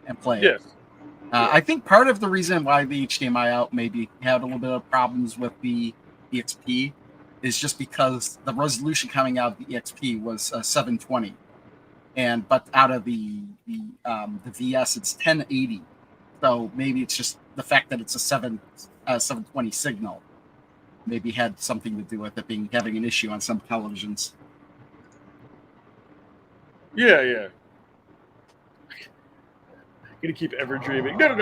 and play it. Yes. I think part of the reason why the HDMI out maybe had a little bit of problems with the EXP is just because the resolution coming out of the EXP was 720, but out of the VS it's 1080. So maybe it's just the fact that it's a 720 signal maybe had something to do with it having an issue on some televisions. Yeah. Gonna keep ever dreaming. No.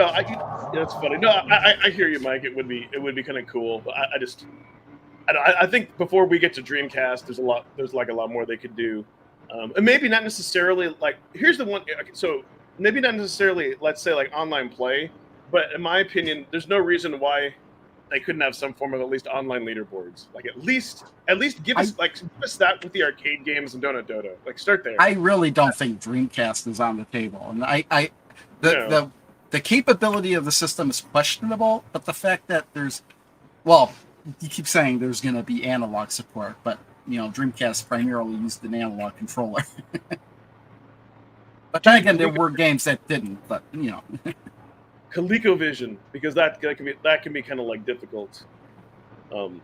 That's funny. No, I hear you, Mike. It would be kind of cool, but I think before we get to Dreamcast, there's a lot more they could do, and maybe not necessarily like. Here's the one. So maybe not necessarily, let's say, like online play, but in my opinion, there's no reason why they couldn't have some form of at least online leaderboards. Like at least give us that with the arcade games and Donut Dodo. Like start there. I really don't think Dreamcast is on the table, and the capability of the system is questionable, but the fact that you keep saying there's going to be analog support, but Dreamcast primarily used an analog controller. But then again, there were games that didn't. But ColecoVision, because that can be kind of like difficult. Kind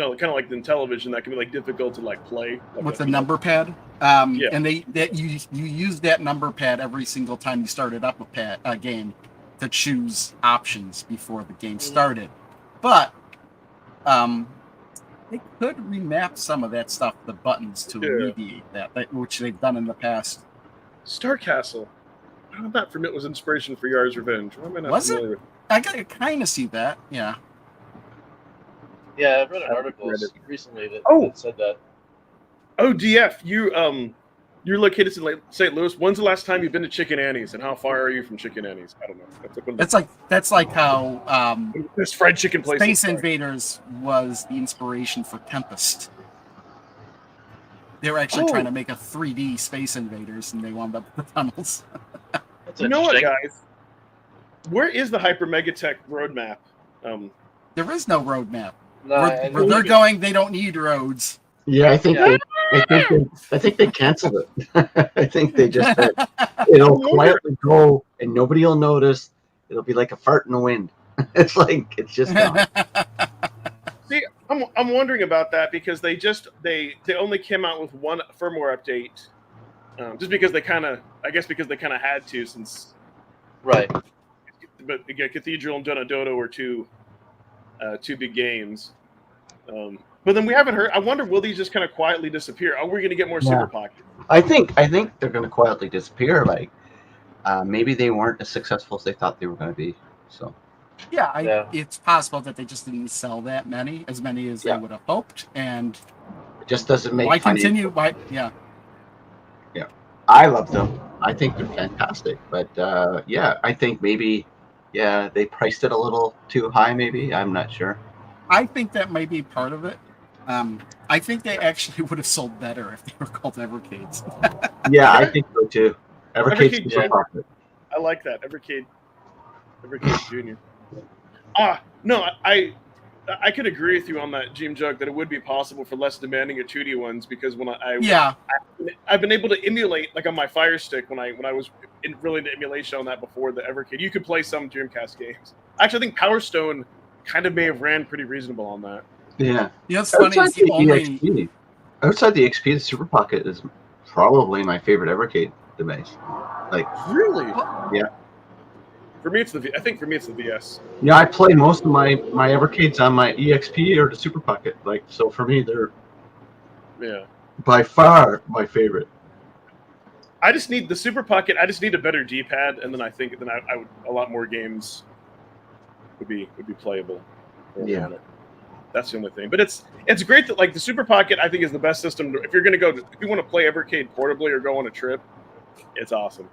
of like the Intellivision, that can be like difficult to like play with the number pad. And you use that number pad every single time you started up a game to choose options before the game started. But they could remap some of that stuff, the buttons, to alleviate that, which they've done in the past. Star Castle. How about that was inspiration for Yar's Revenge? Why am I not was familiar it? I kind of see that. Yeah. Yeah, I've read an article recently that said that. Oh, DF, you're located in St. Louis. When's the last time you've been to Chicken Annie's, and how far are you from Chicken Annie's? I don't know. That's like how this fried chicken place. Space Invaders was the inspiration for Tempest. They were actually trying to make a 3D Space Invaders, and they wound up with the tunnels. You know what, guys? Where is the Hyper Megatech roadmap? There is no roadmap. No, where they're going, they don't need roads. Yeah, I think they canceled it. I think they just said it'll quietly go and nobody will notice. It'll be like a fart in the wind. It's just gone. See, I'm wondering about that because they only came out with one firmware update, just because they kind of had to, since right. But again, Cathedral and Donut Dodo were two big games. But then we haven't heard. I wonder, will these just kind of quietly disappear? Are we going to get more Super Pocket? I think they're going to quietly disappear. Like maybe they weren't as successful as they thought they were going to be. So it's possible that they just didn't sell as many as they would have hoped, and it just doesn't make. Why continue? I love them. I think they're fantastic. But I think maybe they priced it a little too high. Maybe I'm not sure. I think that may be part of it. I think they actually would have sold better if they were called Evercades. Yeah, I think so too. Evercade Super Pocket. I like that. Evercade Junior. No, I could agree with you on that, Genejoke, that it would be possible for less demanding of 2D ones, because when I've been able to emulate, like on my Fire Stick, when I was really into emulation on that before the Evercade, you could play some Dreamcast games. Actually, I think Power Stone kind of may have ran pretty reasonable on that. Yeah. It's funny. It's the only... EXP, outside the XP, the Super Pocket is probably my favorite Evercade device. Like, really? Yeah. For me, it's the VS. Yeah, I play most of my Evercades on my EXP or the Super Pocket. Like, so for me, they're by far my favorite. I just need the Super Pocket. I just need a better D-pad, and then I think I would a lot more games would be playable. Yeah, that's the only thing. But it's great that, like, the Super Pocket, I think, is the best system if you're gonna go. If you want to play Evercade portably or go on a trip, it's awesome.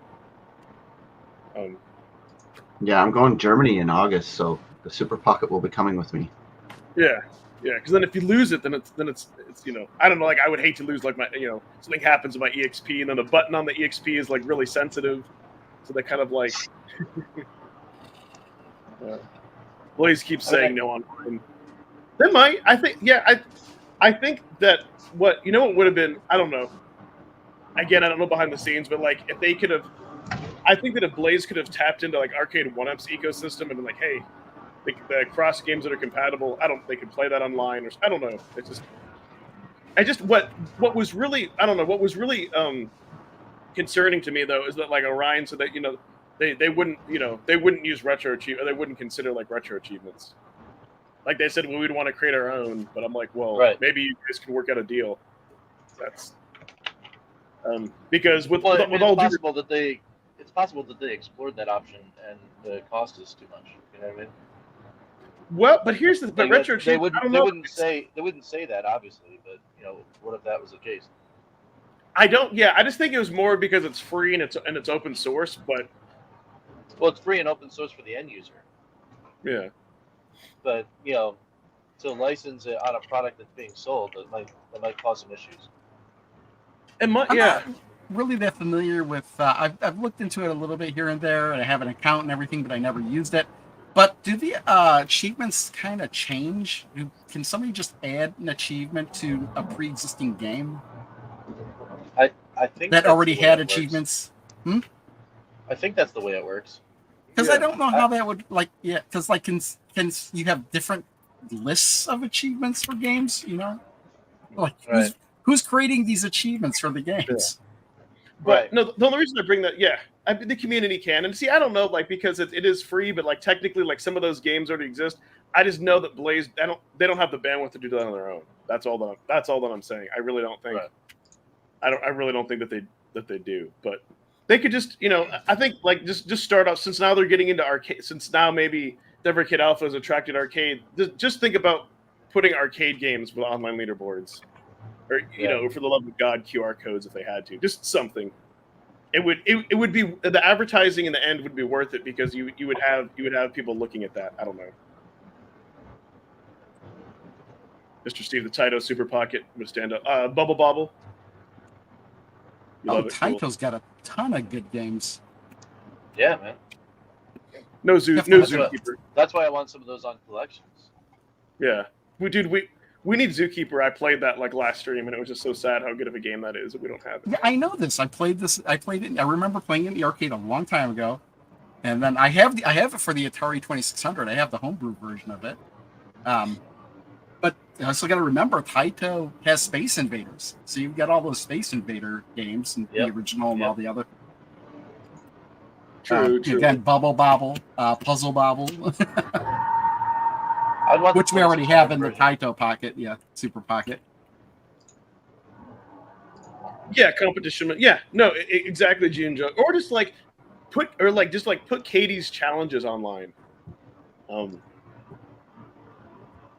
Yeah, I'm going to Germany in August, so the Super Pocket will be coming with me. Yeah, because then if you lose it, then it's I don't know, like, I would hate to lose, like, my something happens to my EXP, and then the button on the EXP is like really sensitive, so they kind of like Blaze keeps saying no on mine. They might. I think I think that what would have been, I don't know. again, I don't know behind the scenes, but like if they could have, I think that if Blaze could have tapped into like Arcade 1Up's ecosystem and been like, hey, the cross games that are compatible, they could play that online, or I don't know. It's just what was really, I don't know, what was really concerning to me though is that like Orion said that they wouldn't use retro achievement, they wouldn't consider like retro achievements. Like they said, well, we'd want to create our own, but I'm like, well, maybe you guys can work out a deal. That's because with all it's possible that they explored that option and the cost is too much. You know what I mean? Well, but here's the retro they wouldn't say that obviously, but what if that was the case? I just think it was more because it's free and it's open source, but it's free and open source for the end user. Yeah. But to license it on a product that's being sold, that might cause some issues. I'm not really that familiar with. I've looked into it a little bit here and there, and I have an account and everything, but I never used it. But do the achievements kind of change? Can somebody just add an achievement to a pre-existing game? I think that already had achievements. I think that's the way it works. Because I don't know how that would because can you have different lists of achievements for games? Who's creating these achievements for the games? But no, the only reason I bring that, the community can, and see, I don't know, like because it is free, but like technically, like some of those games already exist. I just know that Blaze, they don't have the bandwidth to do that on their own. That's all that I'm saying. I really don't think. Right. I really don't think that they do, but they could just, I think like just start off, since now they're getting into arcade, since now maybe the Evercade Alpha has attracted arcade. Just think about putting arcade games with online leaderboards, or for the love of God, QR codes if they had to, just something. It would be, the advertising in the end would be worth it because you would have people looking at that. I don't know. Mr. Steve, the Taito Super Pocket would stand up. Bubble Bobble. Taito's got a ton of good games. Yeah, man. No Zookeeper. That's why I want some of those on collections. Yeah, we need Zookeeper. I played that like last stream, and it was just so sad how good of a game that is that we don't have it. Yeah, I know this. I played it. I remember playing it in the arcade a long time ago, and then I have it for the Atari 2600. I have the homebrew version of it. But I still got to remember, Taito has Space Invaders, so you've got all those Space Invader games and the original and all the other. True. Again, Bubble Bobble, Puzzle Bobble, which we already have in the Taito Pocket, Super Pocket. Yeah, competition. Yeah, no, exactly, Genejoke. Or just put Katie's challenges online.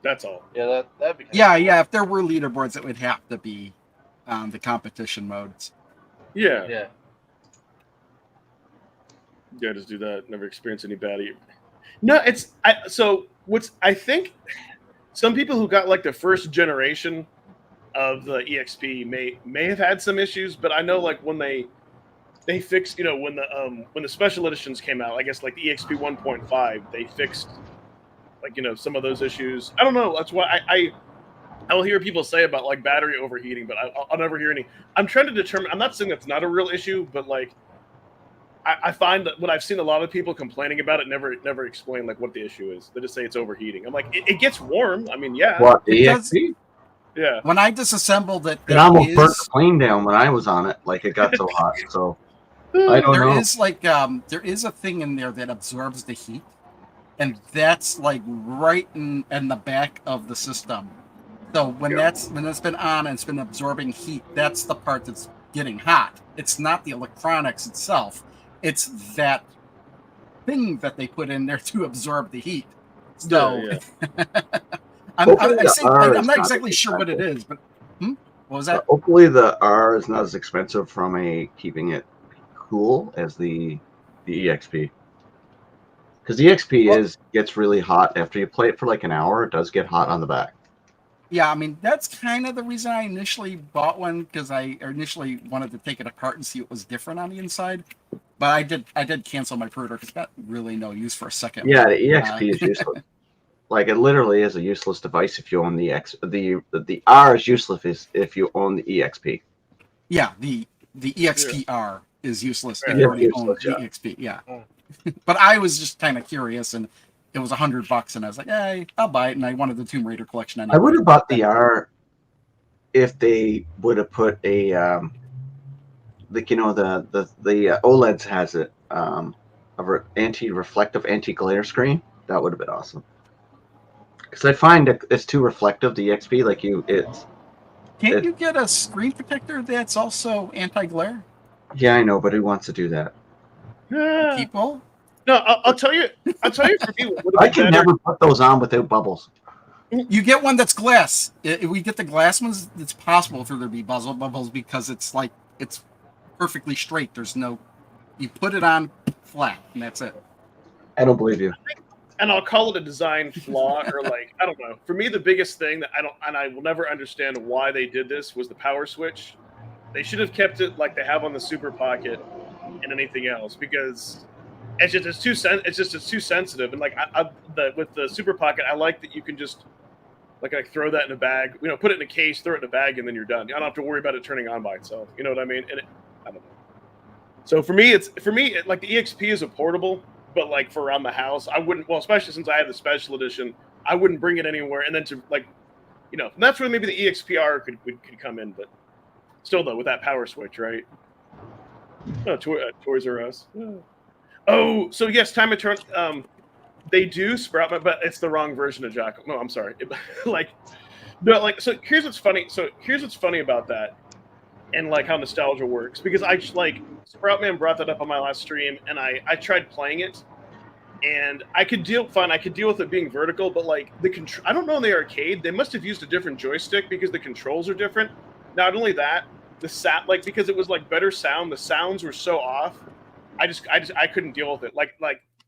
That's all. Yeah, that'd be. Yeah. If there were leaderboards, it would have to be the competition modes. Yeah. Yeah, just do that. Never experienced any bad. No, I think some people who got like the first generation of the EXP may have had some issues, but I know like when they fixed, when the special editions came out, I guess like the EXP 1.5, they fixed like some of those issues. I don't know. That's why I will hear people say about like battery overheating, but I'll never hear any. I'm trying to determine. I'm not saying that's not a real issue, but like I find that when I've seen a lot of people complaining about it, never explain like what the issue is. They just say it's overheating. I'm like, it gets warm. I mean, yeah. What, the EXP? Yeah. When I disassembled it, it almost burnt the plane down when I was on it. Like it got so hot. So I don't know. There is a thing in there that absorbs the heat. And that's like right in the back of the system. So when it's been on and it's been absorbing heat, that's the part that's getting hot. It's not the electronics itself. It's that thing that they put in there to absorb the heat. So I'm not exactly sure what it is, but what was that? Hopefully the R is not as expensive from keeping it cool as the EXP. Because the EXP gets really hot after you play it for like an hour. It does get hot on the back. Yeah, I mean that's kind of the reason I initially bought one, because I initially wanted to take it apart and see what was different on the inside. But I did cancel my pre-order because got really no use for a second. Yeah, the EXP is useless. Like it literally is a useless device if you own the R is useless if you own the EXP. Yeah, the the EXPR is useless if Yeah, you already it's own useless, the yeah. EXP. Yeah. But I was just kind of curious, and it was $100, and I was like, hey, I'll buy it. And I wanted the Tomb Raider collection anyway. I would have bought the R if they would have put a like the OLEDs has it a anti-reflective, anti-glare screen. That would have been awesome. Because I find it's too reflective. The XP, Can't you get a screen protector that's also anti-glare? Yeah, I know, but who wants to do that? People? No, I'll tell you. I'll tell you for me. What would I have can been better. never put those on without bubbles. You get one that's glass. If we get the glass ones, it's possible for there to be bubbles because it's perfectly straight. There's no. You put it on flat, and that's it. I don't believe you. And I'll call it a design flaw, or like, I don't know. For me, the biggest thing that I will never understand why they did this was the power switch. They should have kept it like they have on the Super Pocket and anything else, because it's too sensitive. And like with the Super Pocket, I like that you can just like throw that in a bag, put it in a case, throw it in a bag, and then you're done. I don't have to worry about it turning on by itself. You know what I mean? And I don't know. So for me, like the EXP is a portable. But like for around the house, I wouldn't. Well, especially since I have the special edition, I wouldn't bring it anywhere. And then to and that's where maybe the EXPR could come in. But still, though, with that power switch, right? Oh, Toys R Us. Oh, so yes, time of turn. They do sprout, but it's the wrong version of Jackal. No, I'm sorry. So here's what's funny. Here's what's funny about that, and like how nostalgia works, because I just Sproutman brought that up on my last stream, and I tried playing it, and I could deal with it being vertical, but like I don't know, in the arcade they must have used a different joystick because the controls are different. Not only that, because it was like better sound, the sounds were so off. I couldn't deal with it. Like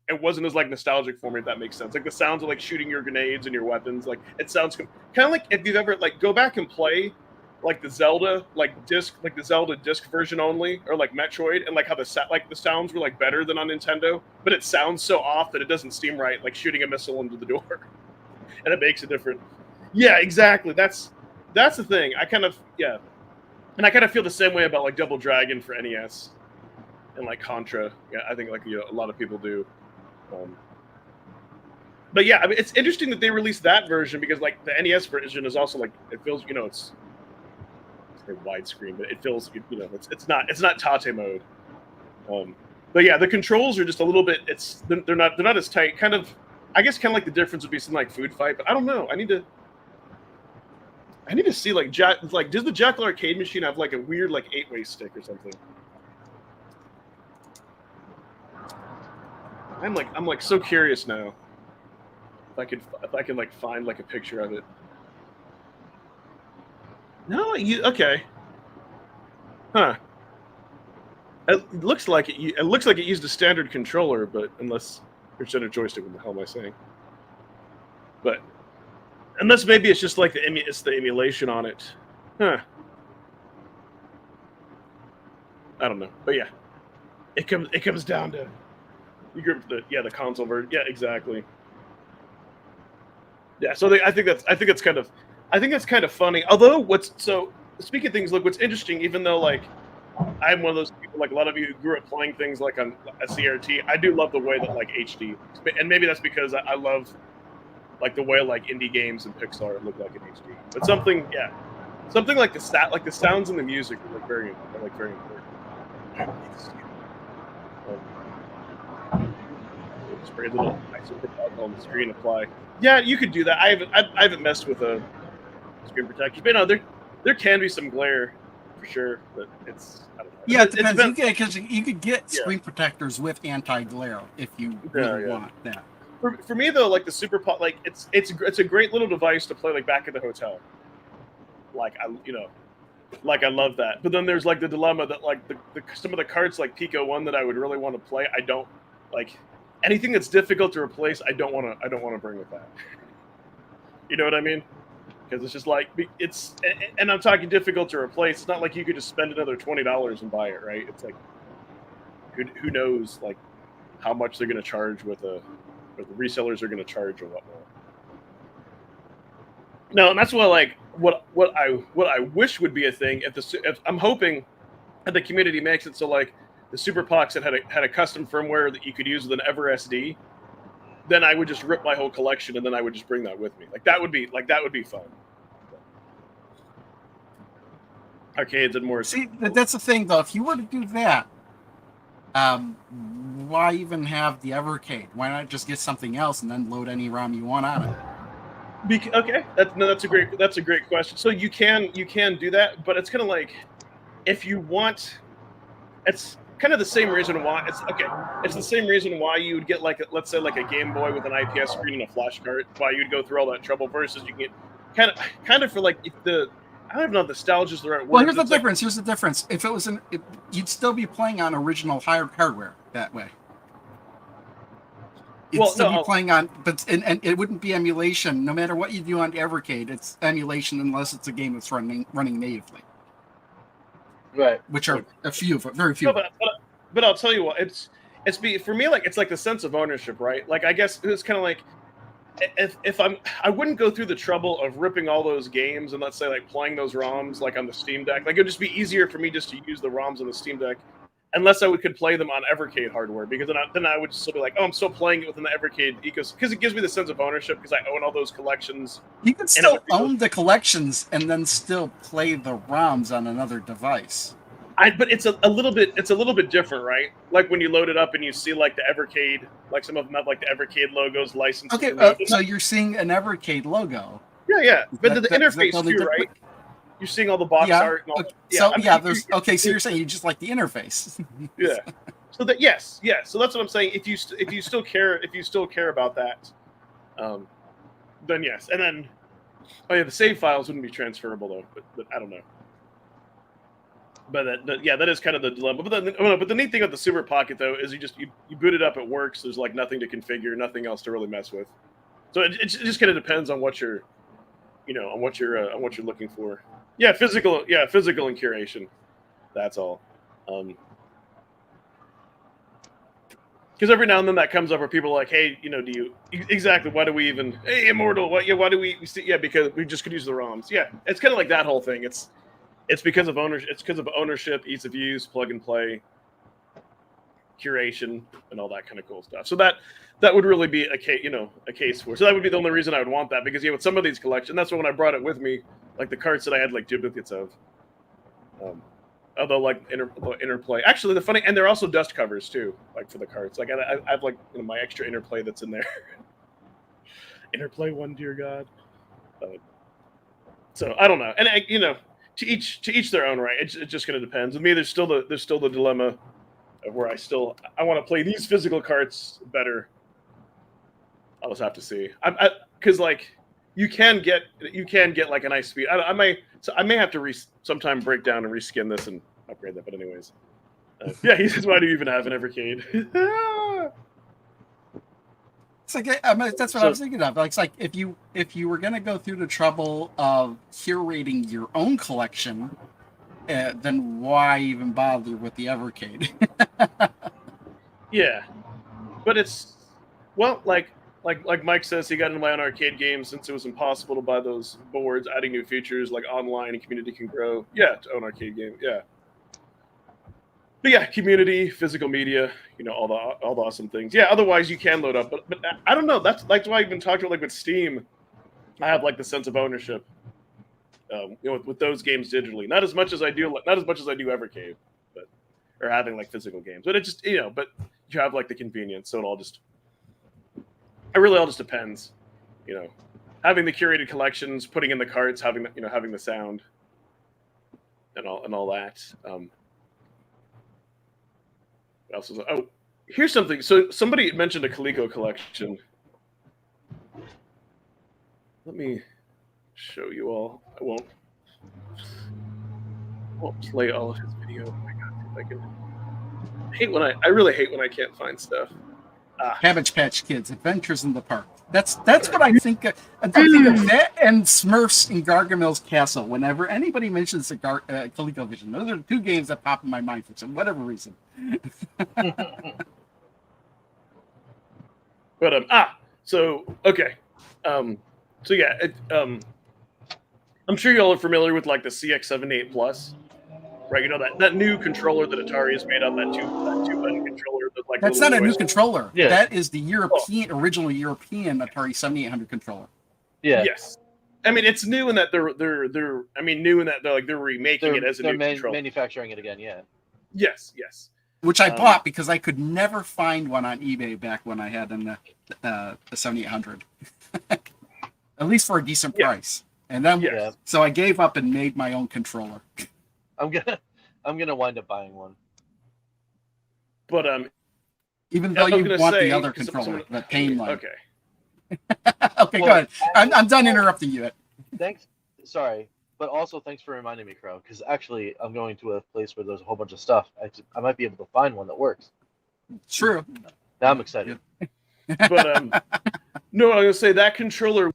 it wasn't as like nostalgic for me, if that makes sense. Like the sounds of like shooting your grenades and your weapons, like it sounds kind of like if you've ever go back and play like the Zelda disc version only, or like Metroid, and like how the sounds were like better than on Nintendo, but it sounds so off that it doesn't seem right, like shooting a missile into the door, and it makes it different. Yeah, exactly. That's the thing. And I kind of feel the same way about like Double Dragon for NES, and like Contra. Yeah, I think a lot of people do. But yeah, I mean, it's interesting that they released that version, because like the NES version is also like, it feels it's widescreen, but it feels it's not Tate mode. But yeah, the controls are just a little bit. They're not as tight. I guess like the difference would be something like Food Fight, but I don't know. I need to see does the Jackal arcade machine have like a weird 8-way stick or something? I'm so curious now. If I can find a picture of it. No, okay. Huh. It looks like it used a standard controller, but unless there's a joystick, what the hell am I saying? But unless maybe it's just like it's the emulation on it. Huh. I don't know. But yeah. It comes down to you grip the console version. Yeah, exactly. Yeah, so I think that's kind of funny. Although speaking of things, look, what's interesting, even though I'm one of those people, like a lot of you who grew up playing things like on a CRT, I do love the way that HD, and maybe that's because I love like the way indie games and Pixar look like in HD. But something like the sounds and the music are very important. Spray a little super on the screen, apply. Yeah, you could do that. I haven't messed with a screen protector, but no, there can be some glare for sure, but it's I don't know. Yeah, it depends. Because you could get screen protectors with anti-glare if you really want that. For me though, like the Super Pot, it's a great little device to play back at the hotel. I love that. But then there's the dilemma that some of the carts like Pico 1 that I would really want to play, I don't like. Anything that's difficult to replace, I don't want to bring with that. You know what I mean? Because it's just and I'm talking difficult to replace. It's not like you could just spend another $20 and buy it, right? It's who knows how much they're going to charge what the resellers are going to charge or whatnot. No, and that's why what I wish would be a thing. If I'm hoping and the community makes it so like the Super Pox that had a custom firmware that you could use with an EverSD, then I would just rip my whole collection and then I would just bring that with me. Like that would be fun. Arcades and more. See, that's the thing though. If you were to do that, why even have the Evercade? Why not just get something else and then load any ROM you want on it? Okay, that's a great question. So you can do that, but it's kind of like if you want, it's kind of the same reason why it's the same reason why you would get like let's say like a Game Boy with an IPS screen and a flash card. Why you'd go through all that trouble versus you can get kind of for like I don't know if nostalgia is the right word. Well, here's the difference. Here's the difference. If it was you'd still be playing on original hardware that way. You'd still be playing on, but and it wouldn't be emulation. No matter what you do on Evercade, it's emulation unless it's a game that's running natively. Right. Which are very few. No, but I'll tell you what, for me like it's like the sense of ownership, right? Like I guess it's kind of like if I wouldn't go through the trouble of ripping all those games and let's say like playing those ROMs like on the Steam Deck. Like it would just be easier for me just to use the ROMs on the Steam Deck, unless I could play them on Evercade hardware, because then I would still be like, oh, I'm still playing it within the Evercade ecosystem because it gives me the sense of ownership because I own all those collections. You can still own the collections and then still play the ROMs on another device. But it's a little bit different, right? Like when you load it up and you see like the Evercade, like some of them have like the Evercade logos licensed. Okay, so you're seeing an Evercade logo. Yeah, but the interface too, right? You're seeing all the box art. And all there's so you're saying you just like the interface. Yeah. So that yes. So that's what I'm saying. If you still care about that, then yes. And then the save files wouldn't be transferable though. But I don't know. But that is kind of the dilemma. But the neat thing about the Super Pocket though is you boot it up, it works. There's like nothing to configure, nothing else to really mess with. So it just kind of depends on what you're looking for. Yeah, physical and curation. That's all. Because every now and then that comes up where people are like, hey, why do we even, hey, Immortal, why do we see? Yeah, because we just could use the ROMs. Yeah, it's kind of like that whole thing. It's because of ownership. It's because of ownership, ease of use, plug and play, curation, and all that kind of cool stuff. So that would really be a case for. So that would be the only reason I would want that, because with some of these collections, that's when I brought it with me, like the carts that I had like duplicates of. Although like interplay, actually and they're also dust covers too, like for the carts. Like I have like my extra interplay that's in there. Interplay one, dear God. So I don't know, and to each their own, right? It just kind of depends. With me, there's still the dilemma of where I want to play these physical carts better. I'll just have to see. Because like you can get like a nice speed. I may have to sometime break down and reskin this and upgrade that. But anyways, yeah, he says, why do you even have an Evercade? It's like that's what I was thinking of. It's like if you were gonna go through the trouble of curating your own collection, then why even bother with the Evercade? Yeah, but it's like Mike says, he got into my own arcade games since it was impossible to buy those boards. Adding new features like online and community can grow. Yeah, to own arcade game. Yeah. But yeah, community, physical media, all the awesome things. Yeah, otherwise you can load up, but I don't know. That's why I've been talking about like with Steam. I have like the sense of ownership, with those games digitally. Not as much as I do Evercade, or having like physical games. But it just but you have like the convenience, so it all just depends. Having the curated collections, putting in the carts, having the sound, and all that. Here's something. So somebody mentioned a Coleco collection. Let me show you all. I won't play all of his video. Oh my God, I really hate when I can't find stuff. Cabbage Patch Kids, Adventures in the Park. That's what I think. I think of that and Smurfs and Gargamel's Castle. Whenever anybody mentions the ColecoVision, those are the two games that pop in my mind for some whatever reason. But so okay, so yeah, I'm sure you all are familiar with like the CX-78 Plus. right? You know that new controller that Atari has made on that two button controller. That's not a new controller. Yeah. That is the original European Atari 7800 controller. Yeah. Yes. I mean, it's new in that they're new in that they're remaking it as a new controller. Manufacturing it again, yeah. Yes. Which I bought because I could never find one on eBay back when I had the 7800. At least for a decent price. And then so I gave up and made my own controller. I'm gonna wind up buying one. But even though you want the other controller, the pain line. Okay. Okay, go ahead. I'm done interrupting you. Thanks. Sorry, but also thanks for reminding me, Crow. Because actually, I'm going to a place where there's a whole bunch of stuff. I might be able to find one that works. True. Now I'm excited. But no, I'm gonna say that controller.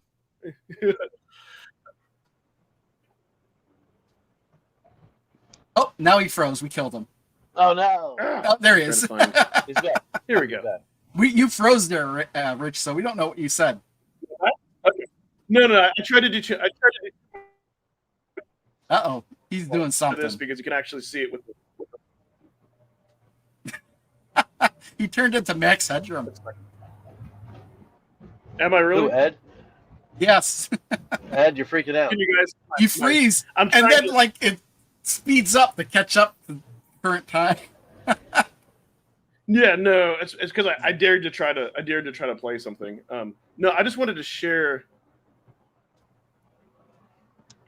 Oh, now he froze. We killed him. Oh no! Oh, there he is. He's back. Here we go. You froze there, Rich. So we don't know what you said. Okay. No. I tried to do. Uh-oh, he's doing something. This because you can actually see it with He turned into Max Headroom. Am I really? Ooh, Ed? Yes. Ed, you're freaking out. Can you guys? You freeze, and then it speeds up to catch up to current time. Yeah, no, it's because I dared to try to play something. No, I just wanted to share.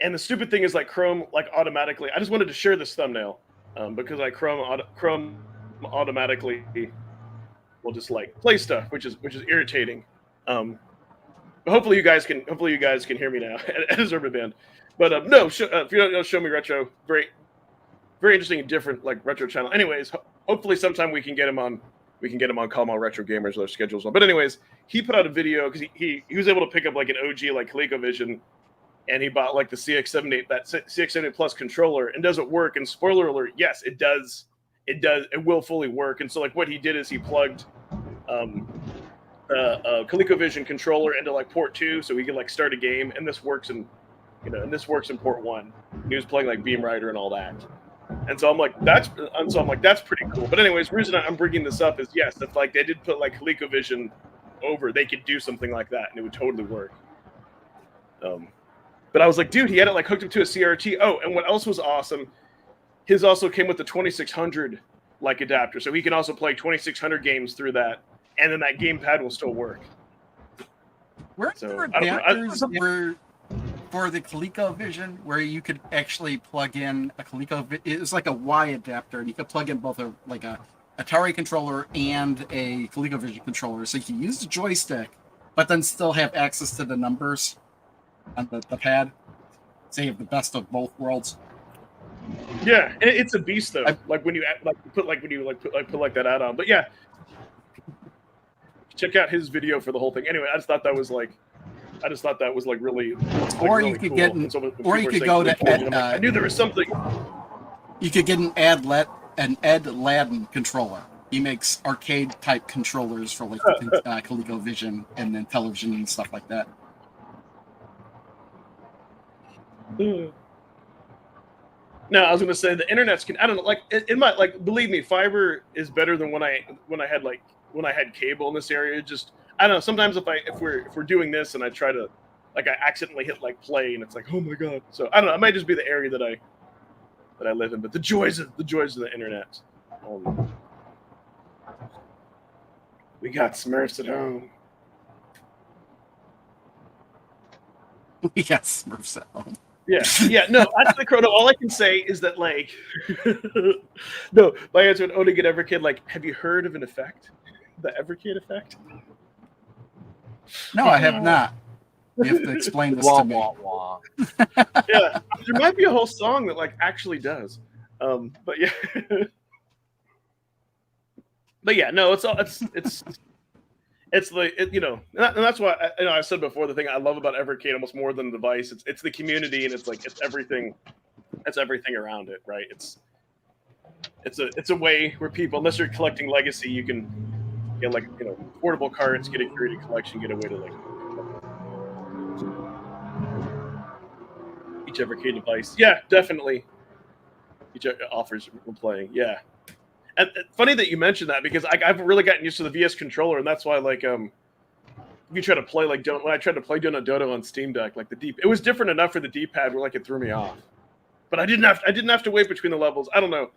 And the stupid thing is, like, Chrome, like, automatically. I just wanted to share this thumbnail because like Chrome automatically will just like play stuff, which is irritating. But hopefully you guys can hear me now as Urban Band. But no, if you don't know Show Me Retro, very interesting and different like retro channel. Anyways, hopefully sometime we can get him on. We can get him on Call All Retro Gamers. Their schedules on. But anyways, he put out a video because he was able to pick up like an OG like ColecoVision, and he bought like the CX70 Plus controller, and does it work? And spoiler alert, yes, it does. It will fully work. And so like what he did is he plugged ColecoVision controller into like port 2, so he could like start a game, and this works in port 1. He was playing like Beam Rider and all that. And so I'm like, that's pretty cool. But anyways, the reason I'm bringing this up is yes, if like they did put like ColecoVision over, they could do something like that, and it would totally work. But I was like, dude, he had it like hooked up to a CRT. Oh, and what else was awesome? His also came with the 2600 like adapter, so he can also play 2600 games through that, and then that gamepad will still work. Were there adapters for the ColecoVision where you could actually plug in a ColecoVision? It was like a Y adapter, and you could plug in both a Atari controller and a ColecoVision controller, so you can use the joystick, but then still have access to the numbers on the pad. So you have the best of both worlds. Yeah, it's a beast though. Like when you put that add-on. But yeah, check out his video for the whole thing. Anyway, I just thought that was like really. Or you could cool. get, or you could go to. I knew there was something. You could get an Ed Ladden controller. He makes arcade type controllers for like ColecoVision and then television and stuff like that. No, I was gonna say the internet's I don't know, like it might, like, believe me, fiber is better than when I had cable in this area. Just I don't know. Sometimes if we're doing this and I try to, like, I accidentally hit like play and it's like, oh my god. So I don't know. It might just be the area that I live in. But the joys of the internet. We got Smurfs at home. We got Smurfs at home. Yeah. No, actually, Chrono, all I can say is that, like, no, my answer would only get Everkid. Like, have you heard of an effect? The Evercade Effect? No, I have not. You have to explain this to me. Yeah, there might be a whole song that like actually does. But yeah. But yeah, no, it's like, and that's why I said before, the thing I love about Evercade almost more than the device, it's the community, and it's everything around it, right? It's a way where people, unless you're collecting legacy, you can get like portable cards, get a curated collection, get a way to like each Evercade device. Yeah, definitely. each offers when playing. Yeah, and funny that you mentioned that because I've really gotten used to the VS controller, and that's why like if you try to play like when I tried to play Donut Dodo on Steam Deck, like it was different enough for the D-pad where like it threw me off. But I didn't have to wait between the levels. I don't know.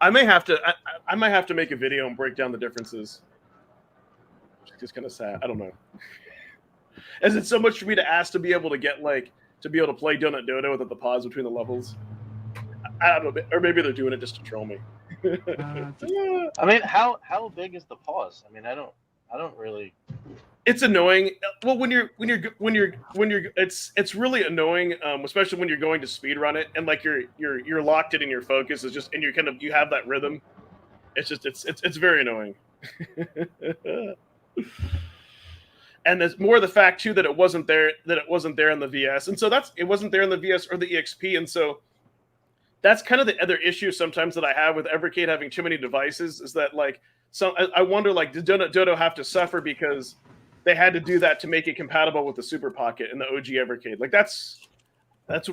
I might have to make a video and break down the differences. It's just kind of sad. I don't know. As it's so much for me to ask to be able to get to be able to play Donut Dodo without the pause between the levels. I don't know, or maybe they're doing it just to troll me. I mean, how big is the pause? I mean, I don't really. It's annoying. Well, when you're it's really annoying, especially when you're going to speedrun it and like you're locked in and your focus is just and you have that rhythm. It's just it's very annoying. And there's more the fact too that it wasn't there in the VS, and so it wasn't there in the VS or the EXP, and so that's kind of the other issue sometimes that I have with Evercade having too many devices is that like I wonder like did Donut Dodo have to suffer because they had to do that to make it compatible with the Super Pocket and the OG Evercade. Like that's I think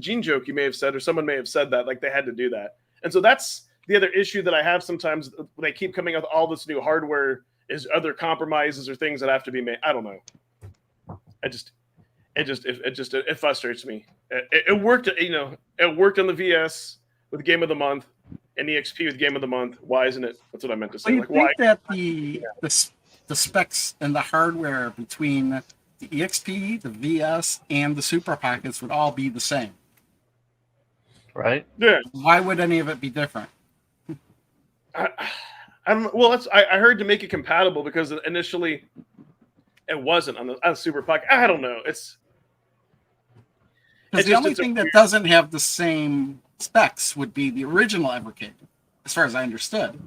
Genejoke you may have said or someone may have said that like they had to do that, and so that's the other issue that I have sometimes when they keep coming out with all this new hardware. Is other compromises or things that have to be made? I don't know. It frustrates me. It worked, it worked on the VS with Game of the Month and EXP with Game of the Month. Why isn't it? That's what I meant to say. Well, you think that the specs and the hardware between the EXP, the VS, and the Super Pockets would all be the same, right? Yeah. Why would any of it be different? I don't know. Well, I heard to make it compatible because initially it wasn't on the Super Pocket. I don't know. It's the only thing that doesn't have the same specs would be the original Evercade, as far as I understood.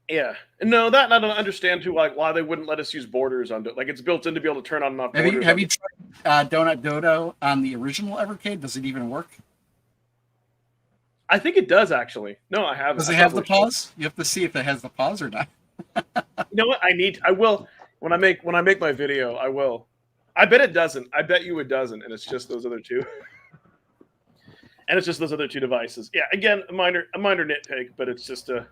Yeah, no, that I don't understand too. Like why they wouldn't let us use borders on it. Like it's built in to be able to turn on and off. Have you tried Donut Dodo on the original Evercade? Does it even work? I think it does actually. No, I haven't. Does it have the pause? You have to see if it has the pause or not. You know what? I will when I make my video. I will. I bet it doesn't. I bet you it doesn't, and it's just those other two. And it's just those other two devices. Yeah, again, a minor nitpick, but it's just a.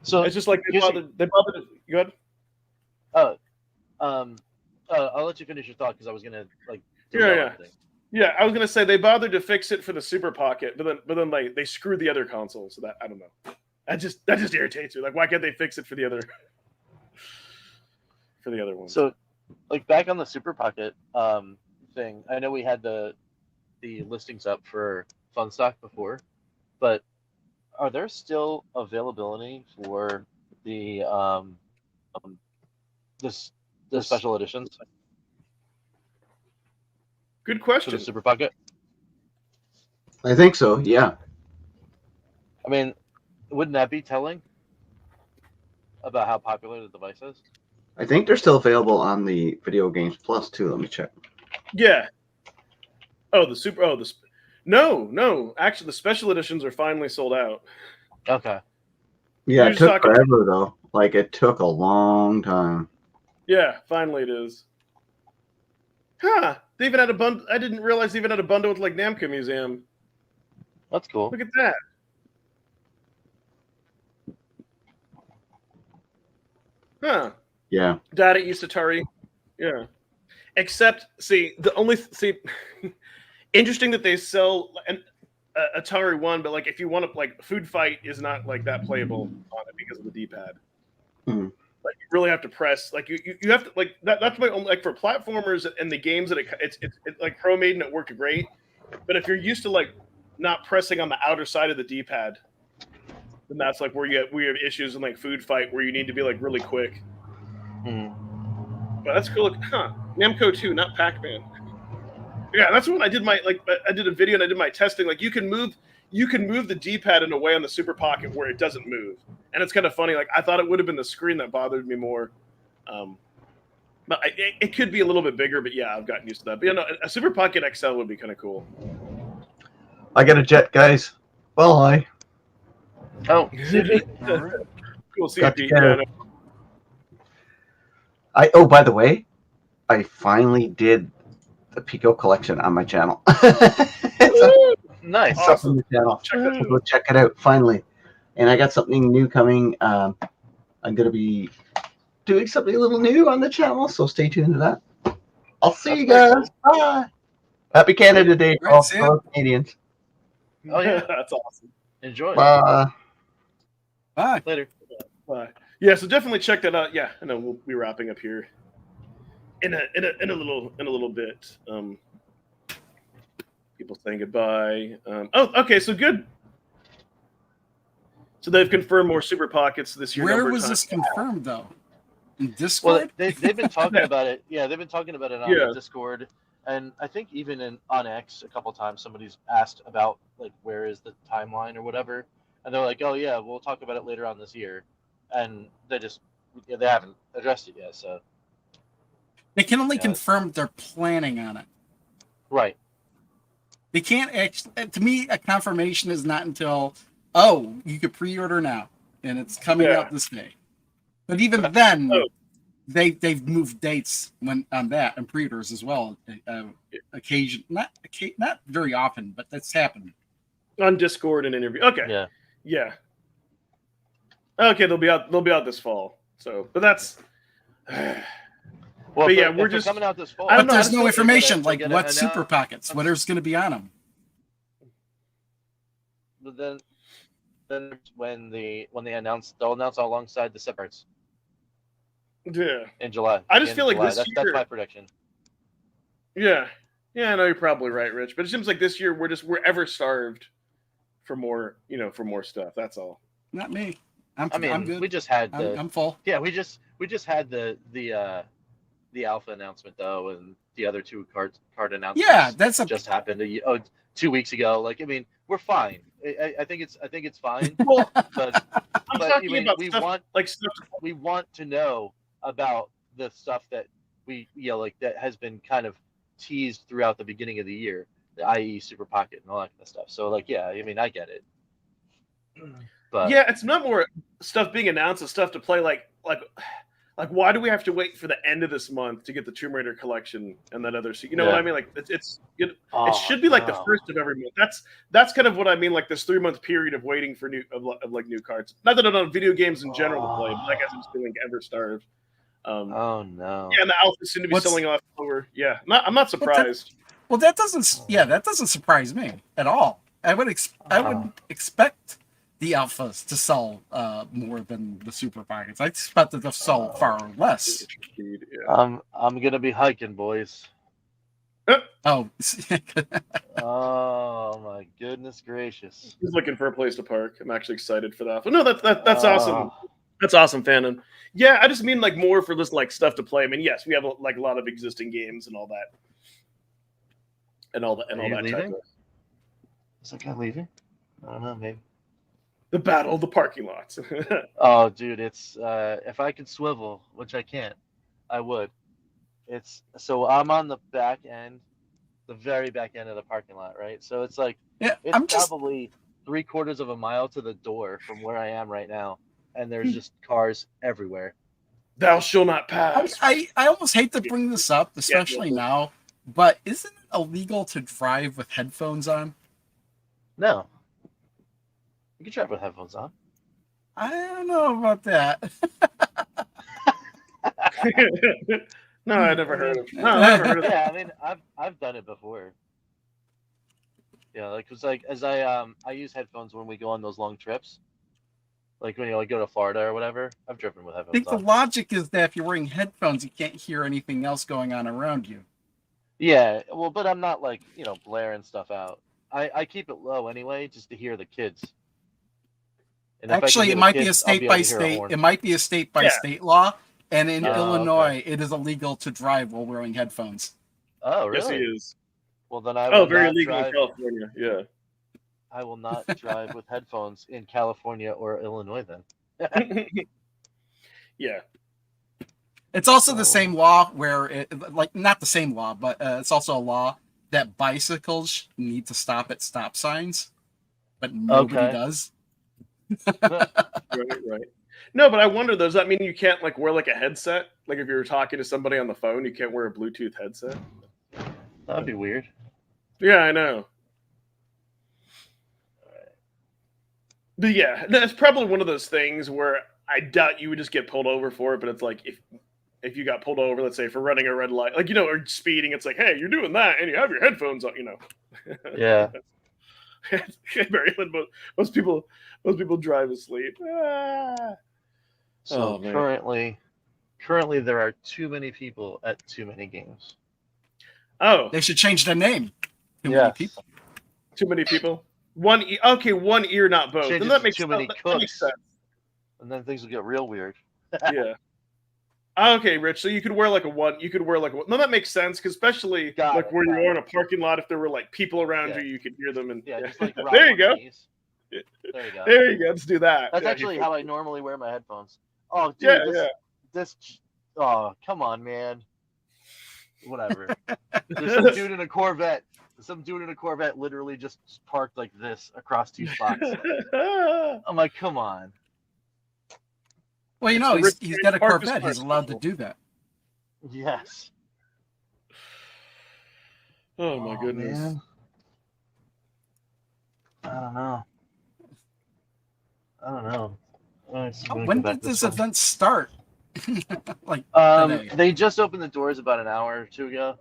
So it's just like they bothered. To, go ahead. I'll let you finish your thought because I was gonna like. Yeah, I was gonna say they bothered to fix it for the Super Pocket, but then they screwed the other console. So that I don't know. That just irritates me. Like, why can't they fix it for the other one? So, like back on the Super Pocket thing, I know we had the listings up for Funstock before, but are there still availability for the special editions? Good question. For the Super Pocket? I think so, yeah. I mean, wouldn't that be telling about how popular the device is? I think they're still available on the Video Games Plus, too. Let me check. Yeah. No. Actually, the special editions are finally sold out. Okay. Yeah, it took forever, though. Like, it took a long time. Yeah, finally it is. Huh. They even had a bundle. I didn't realize they even had a bundle with like Namco Museum. That's cool. Look at that. Huh. Yeah. Data East Atari. Yeah. Except, interesting that they sell an Atari One, but like if you want to like Food Fight is not like that playable on it because of the D-pad. Mm-hmm. Like you really have to press. Like you have to like that. That's my only like for platformers and the games that it's like Pro Maiden it worked great, but if you're used to like not pressing on the outer side of the D-pad, then that's like where we have issues in like Food Fight where you need to be like really quick. But that's cool. Huh? Namco 2, not Pac-Man. Yeah, that's when I did I did a video and I did my testing. Like you can move the D-pad in a way on the Super Pocket where it doesn't move. And it's kind of funny. Like I thought it would have been the screen that bothered me more. But it could be a little bit bigger, but yeah, I've gotten used to that. But a Super Pocket XL would be kind of cool. I got a jet, guys. Bye. Oh, Cool, CP. Oh, by the way, I finally did the Pico collection on my channel. Nice. Awesome. The channel. Go check it out finally. And I got something new coming. I'm going to be doing something a little new on the channel, so stay tuned to that. I'll see you guys. Cool. Bye. Happy Canada Day for all Canadians. Oh yeah, that's awesome. Enjoy. Bye. Later. Bye. Yeah, so definitely check that out. Yeah, I know we'll be wrapping up here in a little bit. People saying goodbye. Oh, okay, so good. So they've confirmed more Super Pockets this year. Where was this confirmed though? In Discord? Well, they've been talking about it. Yeah, they've been talking about it on the Discord, and I think even on X a couple times somebody's asked about like where is the timeline or whatever, and they're like, oh yeah, we'll talk about it later on this year, and they haven't addressed it yet. So they can only confirm they're planning on it. Right. They can't actually. To me, a confirmation is not until you could pre-order now, and it's coming out this day. But even then, they've moved dates on that and pre-orders as well. Not very often, but that's happened on Discord and interview. Okay, yeah. Okay, they'll be out this fall. So, but that's. Well, but yeah, we're just coming out this fall. But there's no information like what Super Pockets, what is going to be on them. But then when they announce, they'll announce alongside the separates. Yeah. In July. I just feel like this year. That's my prediction. Yeah. Yeah, I know you're probably right, Rich. But it seems like this year we're ever starved for more, for more stuff. That's all. Not me. I'm good. We just had I'm full. Yeah, we just had the alpha announcement though, and the other two card announcements. Yeah, that's just happened 2 weeks ago. Like, I mean, we're fine. I think it's fine. Well, but I'm talking about stuff, we want to know about the stuff that that has been kind of teased throughout the beginning of the year, i.e. Super Pocket and all that kind of stuff. So I get it. But yeah, it's not more stuff being announced and stuff to play. Like why do we have to wait for the end of this month to get the Tomb Raider collection and that other? You know what I mean? Like it should be like the first of every month. That's kind of what I mean. Like this 3-month period of waiting for new cards. Not that I don't know video games in general to play, but I guess I'm just feeling ever starved. Oh no! Yeah, and the alphas seem to be selling off lower. Yeah, I'm not surprised. That doesn't surprise me at all. I would expect the alphas to sell more than the Super Pockets. I expect that they'll sell far less. I'm gonna be hiking, boys. Oh. Oh my goodness gracious! He's looking for a place to park. I'm actually excited for that. But no, that's awesome. That's awesome, fandom. Yeah, I just mean like more for this like stuff to play. I mean, yes, we have like a lot of existing games and all that, and all that type of. Is that guy leaving? I don't know, maybe. The battle of the parking lots. Oh, dude, it's if I could swivel, which I can't, I would. So I'm on the back end, the very back end of the parking lot, right? So it's like probably 3/4 of a mile to the door from where I am right now, and there's just cars everywhere. Thou shall not pass. I almost hate to bring this up, especially now, but isn't it illegal to drive with headphones on? No. You can drive with headphones on. I don't know about that. No, I never heard of. No, I never heard of. Yeah, I mean, I've done it before. Yeah, like cause like as I use headphones when we go on those long trips, like when you go to Florida or whatever. I've driven with headphones. I think the logic is that if you're wearing headphones, you can't hear anything else going on around you. Yeah, well, but I'm not like blaring stuff out. I keep it low anyway, just to hear the kids. And actually, it might be a state by state. It might be a state by state law. And in Illinois, it is illegal to drive while wearing headphones. Oh, really? Yes, he is. Well, then I will very not illegal drive. in California. Yeah. I will not drive with headphones in California or Illinois then. Yeah. It's also the same law where, not the same law, but it's also a law that bicycles need to stop at stop signs, but nobody does. Right. No, but I wonder, does that mean you can't wear a headset? Like if you're talking to somebody on the phone, you can't wear a Bluetooth headset? That'd be weird. Yeah, I know. But yeah, that's probably one of those things where I doubt you would just get pulled over for it. But it's like if you got pulled over, let's say for running a red light, like or speeding, it's like, hey, you're doing that, and you have your headphones on, Yeah. Maryland, most people drive asleep. So currently there are too many people at too many games. Oh, they should change the name. Too many people. Too many people. One ear, not both. Change And it that to makes too many that cooks. makes sense. And then things will get real weird. Yeah. Okay, Rich. So you could wear like a one. You could wear like a. No, that makes sense, because especially where you are in a parking lot, if there were like people around you, you could hear them. And just like there you go. There you go. There you go. Let's do that. That's actually how I normally wear my headphones. Oh, dude, oh, come on, man. Whatever. There's some dude in a Corvette. Some dude in a Corvette literally just parked like this across 2 spots. I'm like, come on. Well, he's got a Corvette. He's allowed to do that. Yes. Oh my goodness. Man. I don't know. When did this event start? Today. They just opened the doors about an hour or 2 ago.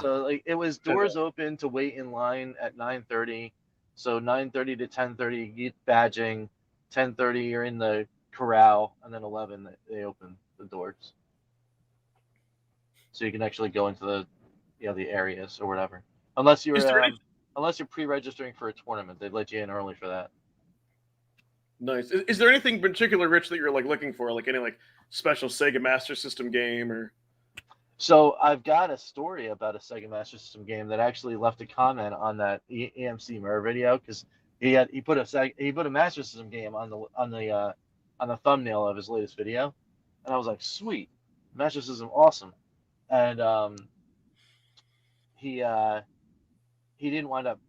So it was doors open to wait in line at 9:30. So 9:30 to 10:30 you get badging. 10:30 you're in the corral, and then 11 they open the doors. So you can actually go into the the areas or whatever. Unless you're pre-registering for a tournament, they'd let you in early for that. Nice. Is there anything particular, Rich, that you're like looking for, like any like special Sega Master System game or? So I've got a story about a Sega Master System game that actually left a comment on that EMC Mirror video, because he put a Master System game on the thumbnail of his latest video, and I was like, sweet, Master System, awesome, and he didn't wind up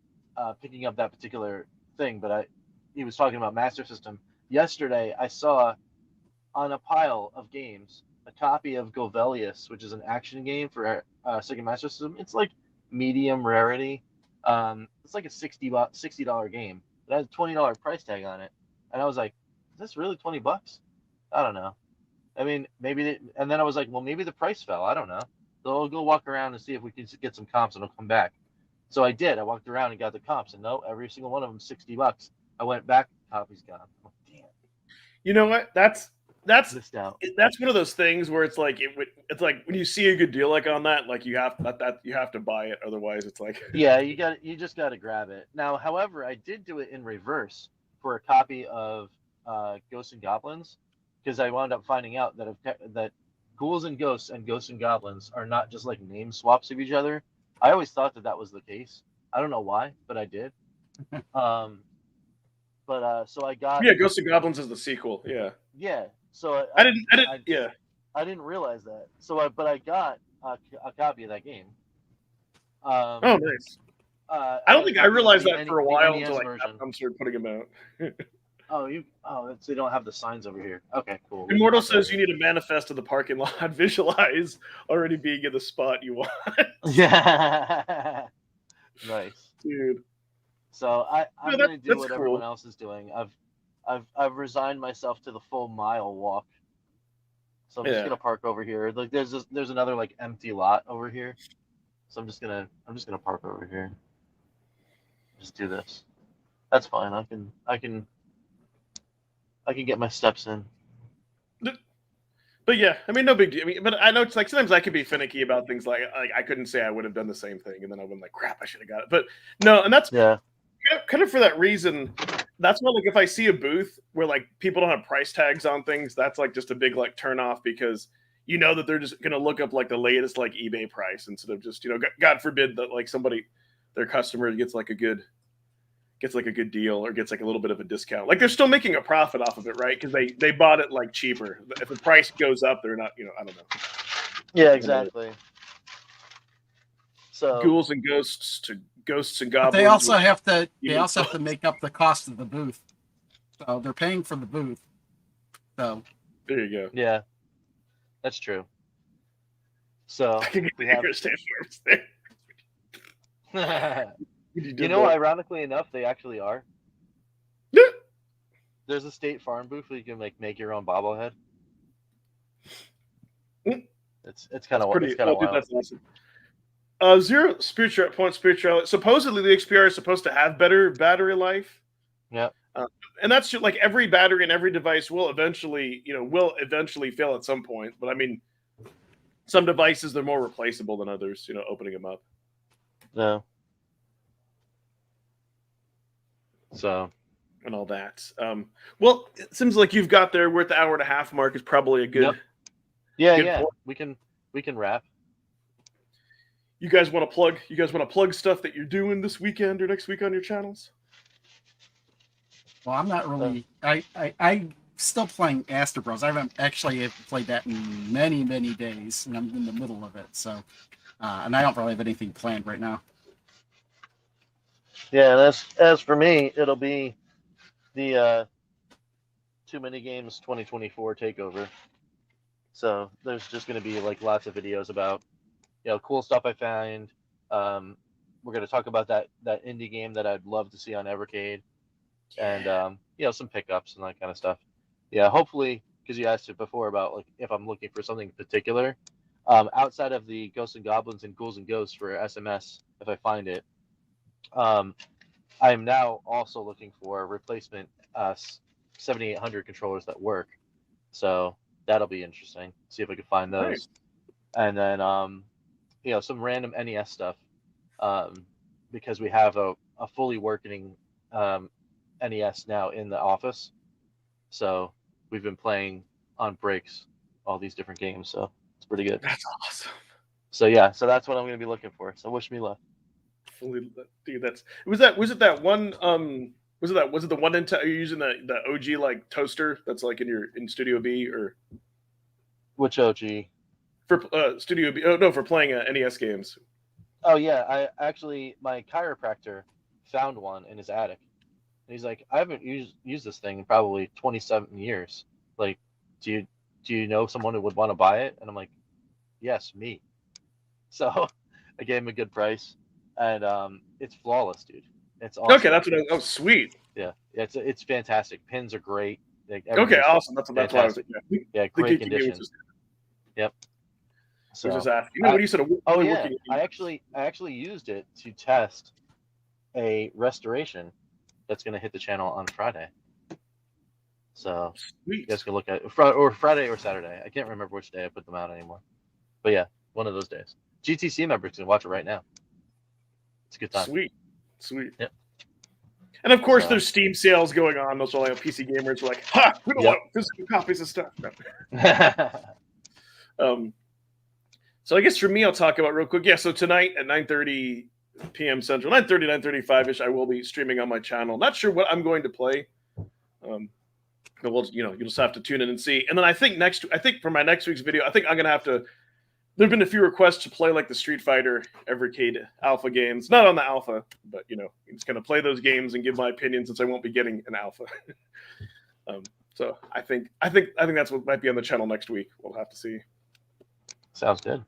picking up that particular thing, but he was talking about Master System. Yesterday, I saw on a pile of games a copy of Govelius, which is an action game for Sega Master System. It's like medium rarity. It's like a $60 game. It has a $20 price tag on it, and I was like, "Is this really $20? I don't know. I mean, maybe." And then I was like, "Well, maybe the price fell. I don't know." So I'll go walk around and see if we can get some comps, and I'll come back. So I did. I walked around and got the comps, and no, every single one of them $60. I went back, copy's gone. I'm like, damn. You know what? That's missed out. That's one of those things where it's like it's like when you see a good deal like on that, like you have to buy it, otherwise it's like you just got to grab it. Now, however, I did do it in reverse for a copy of Ghosts and Goblins, because I wound up finding out that Ghouls and Ghosts and Ghosts and Goblins are not just like name swaps of each other. I always thought that was the case. I don't know why, but I did. So I got Ghosts and Goblins is the sequel. Yeah. So I didn't realize that. So I got a copy of that game. Oh, nice. I don't think I realized that for a while until like Capcom started putting them out. They don't have the signs over here. Okay, cool. Immortal says you need a manifest of the parking lot. Visualize already being in the spot you want. Yeah. Nice, dude. So I'm gonna do what everyone else is doing. I've resigned myself to the full mile walk. So I'm just gonna park over here. Like there's another like empty lot over here. So I'm just gonna park over here. Just do this. That's fine. I can get my steps in. But yeah, I mean, no big deal. I mean, but I know it's like sometimes I could be finicky about things like I couldn't say I would have done the same thing, and then I would like, crap, I should have got it. But no, and that's kind of for that reason. That's why, like, if I see a booth where like people don't have price tags on things, that's like just a big like turn off, because you know that they're just gonna look up like the latest like eBay price instead of just God forbid that like their customer gets like a good deal or gets like a little bit of a discount. Like they're still making a profit off of it, right? Because they bought it like cheaper. If the price goes up, they're not, I don't know. Yeah, exactly. So Ghouls and Ghosts to Ghosts and Goblins. But they also have to make up the cost of the booth. So they're paying for the booth. So there you go. Yeah, that's true. So we have You know, ironically enough, they actually are. Yeah. There's a State Farm booth where you can make your own bobblehead. It's kind of wild. That's awesome. Zero spirituality. Supposedly the XPR is supposed to have better battery life. Yeah. And that's just, like, every battery and every device will eventually fail at some point. But I mean, some devices, they're more replaceable than others. Opening them up. No. So. And all that. Well, it seems like you've got there. We're at the hour and a half mark. Is probably a good. Yep. Yeah. Point. We can wrap. You guys want to plug stuff that you're doing this weekend or next week on your channels? Well, I'm not really. I'm still playing Astro Bros. I haven't actually played that in many days, and I'm in the middle of it. So, and I don't really have anything planned right now. Yeah, and as for me, it'll be the Too Many Games 2024 takeover. So there's just going to be like lots of videos about cool stuff I found. We're going to talk about that indie game that I'd love to see on Evercade, and some pickups and that kind of stuff. Yeah, hopefully, because you asked it before about like if I'm looking for something particular, outside of the Ghosts and Goblins and Ghouls and Ghosts for SMS, if I find it. I'm now also looking for replacement 7800 controllers that work, so that'll be interesting. See if I can find those, nice. And then some random NES stuff, because we have a fully working NES now in the office, so we've been playing on breaks all these different games, so it's pretty good. That's awesome. So yeah, so that's what I'm going to be looking for. So wish me luck. Dude, was it the one Nintendo, are you using the OG like toaster that's like in Studio B, or which OG for Studio B? Oh no, for playing NES games. Oh yeah, my chiropractor found one in his attic, and he's like, I haven't used this thing in probably 27 years. Like, do you know someone who would want to buy it? And I'm like, yes, me. So I gave him a good price. And it's flawless, dude. It's awesome. Okay, that's what sweet. Yeah, it's fantastic. Pins are great. Okay, awesome. That's what I was thinking. Yeah, great condition. Yep. So just asking. What do you said? I actually used it to test a restoration that's going to hit the channel on Friday. So sweet. You guys can look at it, or Friday or Saturday. I can't remember which day I put them out anymore. But yeah, one of those days. GTC members can watch it right now. It's a good time. Sweet. Yep. And of course, there's Steam sales going on. Those are like PC gamers are like, "Ha! We don't want physical copies of stuff." No. So I guess for me, I'll talk about real quick. Yeah. So tonight at 9:30 p.m. Central, 9:35-ish, I will be streaming on my channel. Not sure what I'm going to play. But we'll, you'll just have to tune in and see. And then I think for my next week's video, I think I'm gonna have to. There've been a few requests to play like the Street Fighter Evercade Alpha games, not on the Alpha, but I'm just gonna play those games and give my opinion since I won't be getting an Alpha. So I think that's what might be on the channel next week. We'll have to see. Sounds good.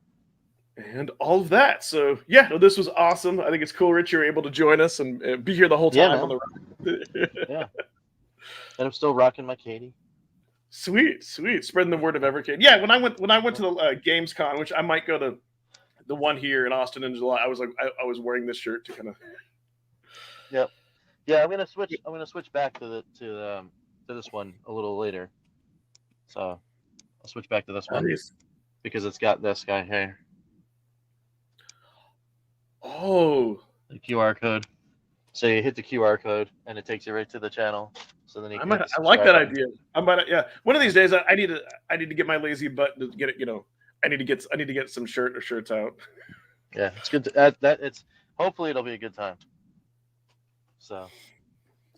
And all of that. So yeah, no, this was awesome. I think it's cool, Rich, you're able to join us and be here the whole time on the ride. Yeah. And I'm still rocking my Katie. Sweet, spreading the word of Evercade. Yeah, when I went to the GamesCon, which I might go to the one here in Austin in July, I was like, I was wearing this shirt to kind of. Yep. Yeah, I'm gonna switch back to this one a little later. So I'll switch back to this one because it's got this guy here. Oh. The QR code. So you hit the QR code and it takes you right to the channel. So then I like that idea. One of these days I need to get my lazy butt to get it. I need to get some shirts out. Yeah, it's good to that. It's hopefully it'll be a good time. So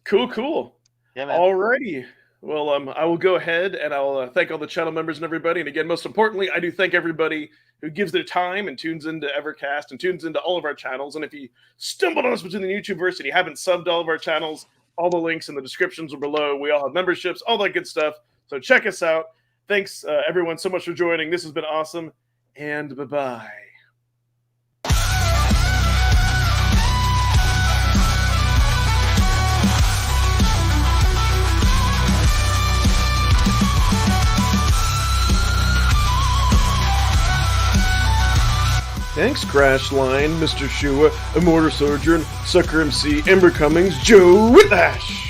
cool. Yeah, man. Alrighty. Well, I will go ahead and I'll thank all the channel members and everybody. And again, most importantly, I do thank everybody who gives their time and tunes into Evercast and tunes into all of our channels. And if you stumbled on us between the YouTubeverse and you haven't subbed all of our channels, all the links in the descriptions are below. We all have memberships, all that good stuff. So check us out. Thanks, everyone, so much for joining. This has been awesome. And bye-bye. Thanks, Crash Line, Mr. Shua, Immortal Sojourn, Sucker MC, Ember Cummings, Joe Whitlash.